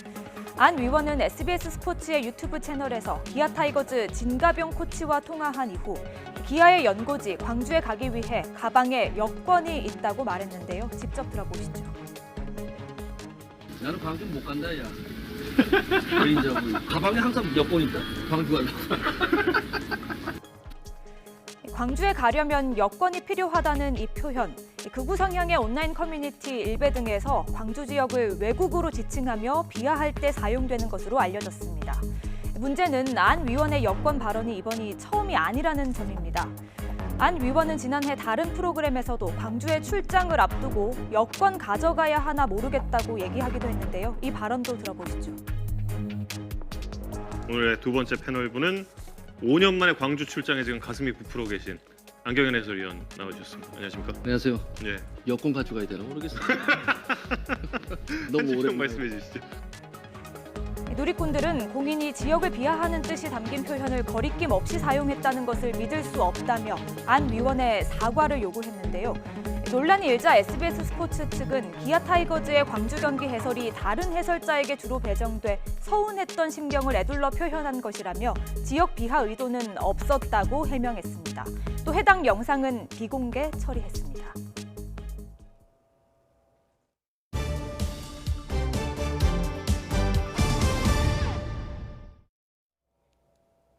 안 위원은 SBS 스포츠의 유튜브 채널에서 기아 타이거즈 진가병 코치와 통화한 이후 기아의 연고지 광주에 가기 위해 가방에 여권이 있다고 말했는데요. 직접 들어보시죠. 나는 광주 못 간다, 야. 개인적으로. 가방에 항상 여권 있다. 광주 가려고. 광주에 가려면 여권이 필요하다는 이 표현. 극우 성향의 온라인 커뮤니티 일베 등에서 광주 지역을 외국으로 지칭하며 비하할 때 사용되는 것으로 알려졌습니다. 문제는 안 위원의 여권 발언이 이번이 처음이 아니라는 점입니다. 안 위원은 지난해 다른 프로그램에서도 광주에 출장을 앞두고 여권 가져가야 하나 모르겠다고 얘기하기도 했는데요. 이 발언도 들어보시죠. 오늘의 두 번째 패널분은 5년 만에 광주 출장에 지금 가슴이 부풀어 계신 안경현 해설위원 나와주셨습니다. 안녕하십니까? 안녕하세요. 네. 여권 가져가야 되나 모르겠어요. 너무 오래 말씀해 주시죠. 누리꾼들은 공인이 지역을 비하하는 뜻이 담긴 표현을 거리낌 없이 사용했다는 것을 믿을 수 없다며 안 위원의 사과를 요구했는데요. 논란이 일자 SBS 스포츠 측은 기아 타이거즈의 광주 경기 해설이 다른 해설자에게 주로 배정돼 서운했던 심경을 에둘러 표현한 것이라며 지역 비하 의도는 없었다고 해명했습니다. 또 해당 영상은 비공개 처리했습니다.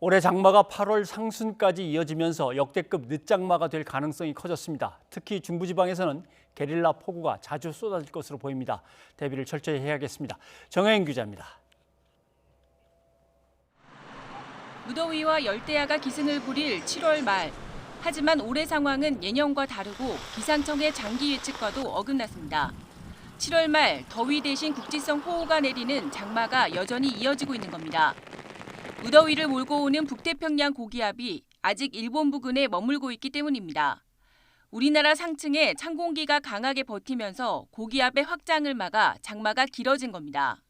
올해 장마가 8월 상순까지 이어지면서 역대급 늦장마가 될 가능성이 커졌습니다. 특히 중부지방에서는 게릴라 폭우가 자주 쏟아질 것으로 보입니다. 대비를 철저히 해야겠습니다. 정혜인 기자입니다. 무더위와 열대야가 기승을 부릴 7월 말. 하지만 올해 상황은 예년과 다르고 기상청의 장기 예측과도 어긋났습니다. 7월 말 더위 대신 국지성 호우가 내리는 장마가 여전히 이어지고 있는 겁니다. 무더위를 몰고 오는 북태평양 고기압이 아직 일본 부근에 머물고 있기 때문입니다. 우리나라 상층에 찬 공기가 강하게 버티면서 고기압의 확장을 막아 장마가 길어진 겁니다.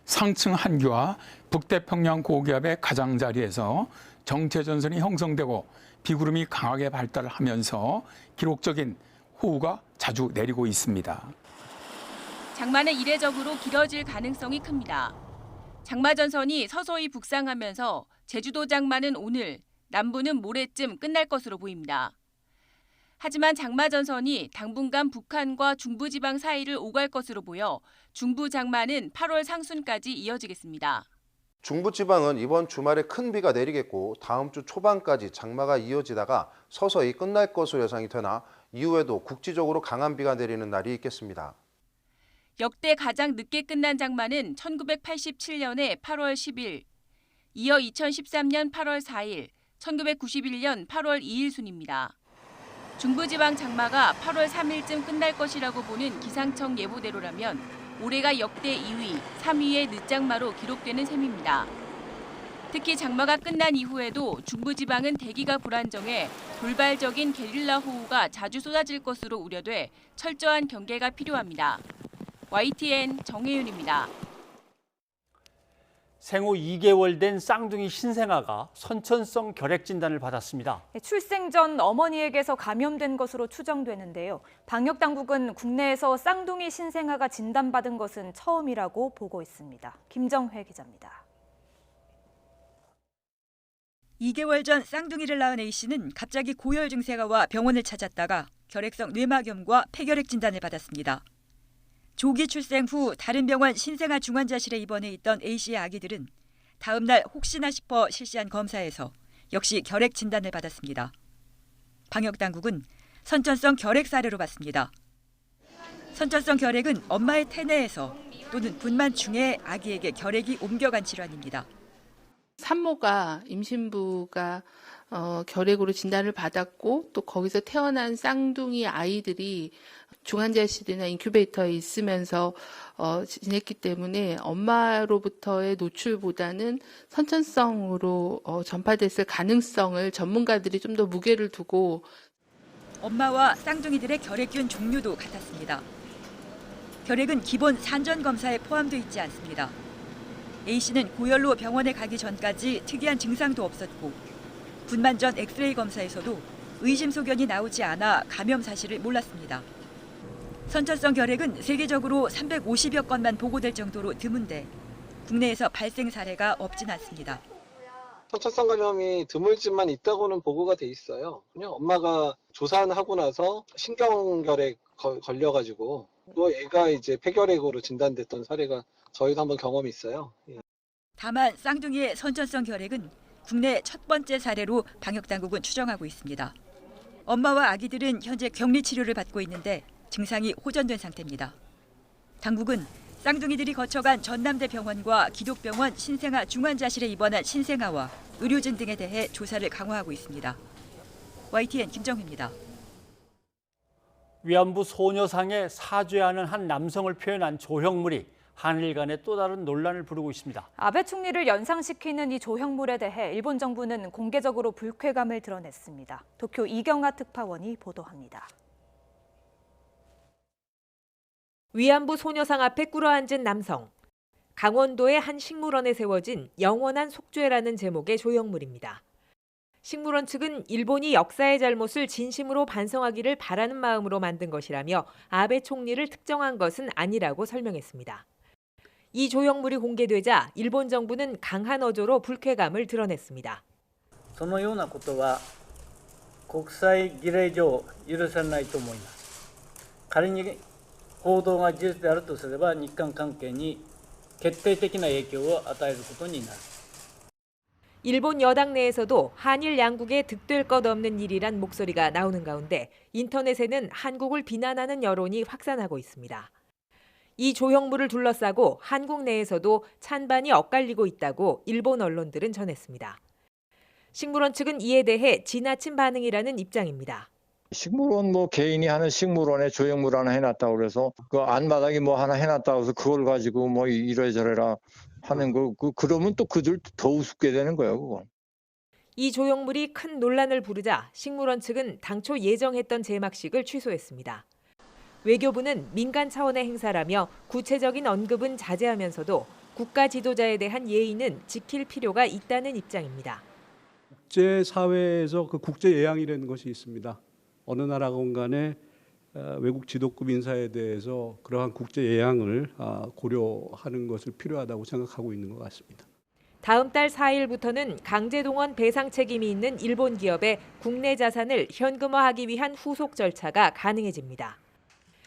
상층 한기와 북태평양 고기압의 가장자리에서 정체전선이 형성되고 비구름이 강하게 발달하면서 기록적인 호우가 자주 내리고 있습니다. 장마는 이례적으로 길어질 가능성이 큽니다. 장마전선이 서서히 북상하면서 제주도 장마는 오늘, 남부는 모레쯤 끝날 것으로 보입니다. 하지만 장마전선이 당분간 북한과 중부지방 사이를 오갈 것으로 보여 중부 장마는 8월 상순까지 이어지겠습니다. 중부지방은 이번 주말에 큰 비가 내리겠고 다음 주 초반까지 장마가 이어지다가 서서히 끝날 것으로 예상이 되나 이후에도 국지적으로 강한 비가 내리는 날이 있겠습니다. 역대 가장 늦게 끝난 장마는 1987년의 8월 10일, 이어 2013년 8월 4일, 1991년 8월 2일 순입니다. 중부지방 장마가 8월 3일쯤 끝날 것이라고 보는 기상청 예보대로라면 올해가 역대 2위, 3위의 늦장마로 기록되는 셈입니다. 특히 장마가 끝난 이후에도 중부지방은 대기가 불안정해 돌발적인 게릴라 호우가 자주 쏟아질 것으로 우려돼 철저한 경계가 필요합니다. YTN 정혜윤입니다. 생후 2개월 된 쌍둥이 신생아가 선천성 결핵 진단을 받았습니다. 출생 전 어머니에게서 감염된 것으로 추정되는데요. 방역당국은 국내에서 쌍둥이 신생아가 진단받은 것은 처음이라고 보고 있습니다. 김정회 기자입니다. 2개월 전 쌍둥이를 낳은 A씨는 갑자기 고열 증세가 와 병원을 찾았다가 결핵성 뇌막염과 폐결핵 진단을 받았습니다. 조기 출생 후 다른 병원 신생아 중환자실에 입원해 있던 A씨의 아기들은 다음 날 혹시나 싶어 실시한 검사에서 역시 결핵 진단을 받았습니다. 방역당국은 선천성 결핵 사례로 봤습니다. 선천성 결핵은 엄마의 태내에서 또는 분만 중에 아기에게 결핵이 옮겨간 질환입니다. 산모가 임신부가 결핵으로 진단을 받았고 또 거기서 태어난 쌍둥이 아이들이 중환자실이나 인큐베이터에 있으면서 지냈기 때문에 엄마로부터의 노출보다는 선천성으로 전파됐을 가능성을 전문가들이 좀 더 무게를 두고 엄마와 쌍둥이들의 결핵균 종류도 같았습니다. 결핵은 기본 산전 검사에 포함되어 있지 않습니다. A씨는 고열로 병원에 가기 전까지 특이한 증상도 없었고 분만 전 엑스레이 검사에서도 의심소견이 나오지 않아 감염 사실을 몰랐습니다. 선천성 결핵은 세계적으로 350여 건만 보고될 정도로 드문데 국내에서 발생 사례가 없진 않습니다. 선천성 감염이 드물지만 있다고는 보고가 돼 있어요. 그냥 엄마가 조산하고 나서 신경결핵 걸려가지고 또 애가 이제 폐결핵으로 진단됐던 사례가 저희도 한번 경험이 있어요. 다만 쌍둥이의 선천성 결핵은 국내 첫 번째 사례로 방역당국은 추정하고 있습니다. 엄마와 아기들은 현재 격리 치료를 받고 있는데 증상이 호전된 상태입니다. 당국은 쌍둥이들이 거쳐간 전남대병원과 기독병원 신생아 중환자실에 입원한 신생아와 의료진 등에 대해 조사를 강화하고 있습니다. YTN 김정희입니다. 위안부 소녀상에 사죄하는 한 남성을 표현한 조형물이 한일 간의 또 다른 논란을 부르고 있습니다. 아베 총리를 연상시키는 이 조형물에 대해 일본 정부는 공개적으로 불쾌감을 드러냈습니다. 도쿄 이경아 특파원이 보도합니다. 위안부 소녀상 앞에 꿇어앉은 남성. 강원도의 한 식물원에 세워진 영원한 속죄라는 제목의 조형물입니다. 식물원 측은 일본이 역사의 잘못을 진심으로 반성하기를 바라는 마음으로 만든 것이라며 아베 총리를 특정한 것은 아니라고 설명했습니다. 이 조형물이 공개되자 일본 정부는 강한 어조로 불쾌감을 드러냈습니다. そのようなことは国際儀礼上許されないと思います。仮に報道が事実であるとすれば日韓関係に決定的な影響を与えることになる。 일본 여당 내에서도 한일 양국에 득될 것 없는 일이란 목소리가 나오는 가운데 인터넷에는 한국을 비난하는 여론이 확산하고 있습니다. 이 조형물을 둘러싸고 한국 내에서도 찬반이 엇갈리고 있다고 일본 언론들은 전했습니다. 식물원 측은 이에 대해 지나친 반응이라는 입장입니다. 식물원 개인이 하는 식물원에 조형물 하나 해놨다고 그래서 그 안마당에 하나 해놨다고 해서 그걸 가지고 이래저래라 하는 그러면 또 그들 더 우습게 되는 거예요, 그건. 이 조형물이 큰 논란을 부르자 식물원 측은 당초 예정했던 제막식을 취소했습니다. 외교부는 민간 차원의 행사라며 구체적인 언급은 자제하면서도 국가 지도자에 대한 예의는 지킬 필요가 있다는 입장입니다. 국제사회에서 그 국제 예양이라는 것이 있습니다. 어느 나라건 간에 외국 지도급 인사에 대해서 그러한 국제 예양을 고려하는 것을 필요하다고 생각하고 있는 것 같습니다. 다음 달 4일부터는 강제동원 배상 책임이 있는 일본 기업의 국내 자산을 현금화하기 위한 후속 절차가 가능해집니다.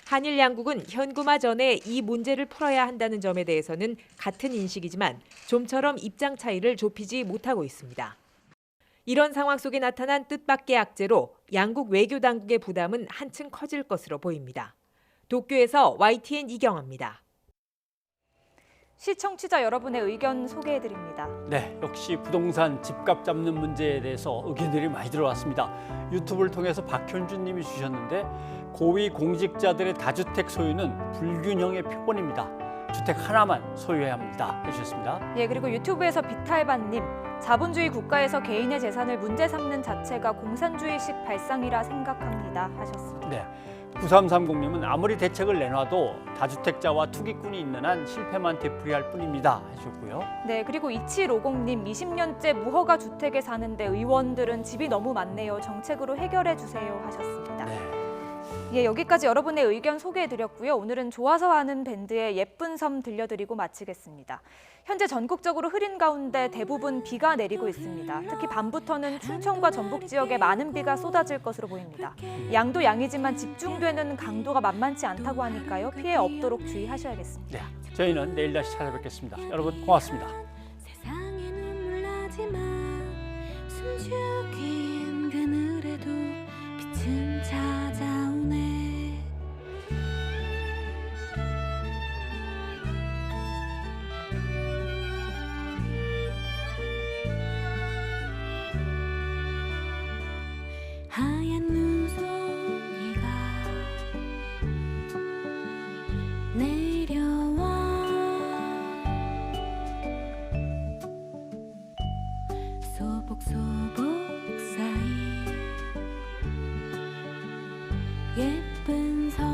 한일 양국은 현금화 전에 이 문제를 풀어야 한다는 점에 대해서는 같은 인식이지만 좀처럼 입장 차이를 좁히지 못하고 있습니다. 이런 상황 속에 나타난 뜻밖의 악재로 양국 외교당국의 부담은 한층 커질 것으로 보입니다. 도쿄에서 YTN 이경아입니다. 시청취자 여러분의 의견 소개해드립니다. 네, 역시 부동산 집값 잡는 문제에 대해서 의견들이 많이 들어왔습니다. 유튜브를 통해서 박현준 님이 주셨는데 고위 공직자들의 다주택 소유는 불균형의 표본입니다. 주택 하나만 소유해야 합니다. 해주셨습니다. 예, 그리고 유튜브에서 비탈반님, 자본주의 국가에서 개인의 재산을 문제 삼는 자체가 공산주의식 발상이라 생각합니다. 하셨습니다. 네. 9330님은 아무리 대책을 내놔도 다주택자와 투기꾼이 있는 한 실패만 되풀이할 뿐입니다. 하셨고요. 네, 그리고 2750님, 20년째 무허가 주택에 사는데 의원들은 집이 너무 많네요. 정책으로 해결해 주세요. 하셨습니다. 네. 예, 여기까지 여러분의 의견 소개해드렸고요. 오늘은 좋아서 하는 밴드의 예쁜 섬 들려드리고 마치겠습니다. 현재 전국적으로 흐린 가운데 대부분 비가 내리고 있습니다. 특히 밤부터는 충청과 전북 지역에 많은 비가 쏟아질 것으로 보입니다. 양도 양이지만 집중되는 강도가 만만치 않다고 하니까요. 피해 없도록 주의하셔야겠습니다. 네, 저희는 내일 다시 찾아뵙겠습니다. 여러분 고맙습니다. 숨죽인 그늘에도 빛은 찾아오네. 하얀 눈송이가 내려와 소복소복 사이 예쁜 섬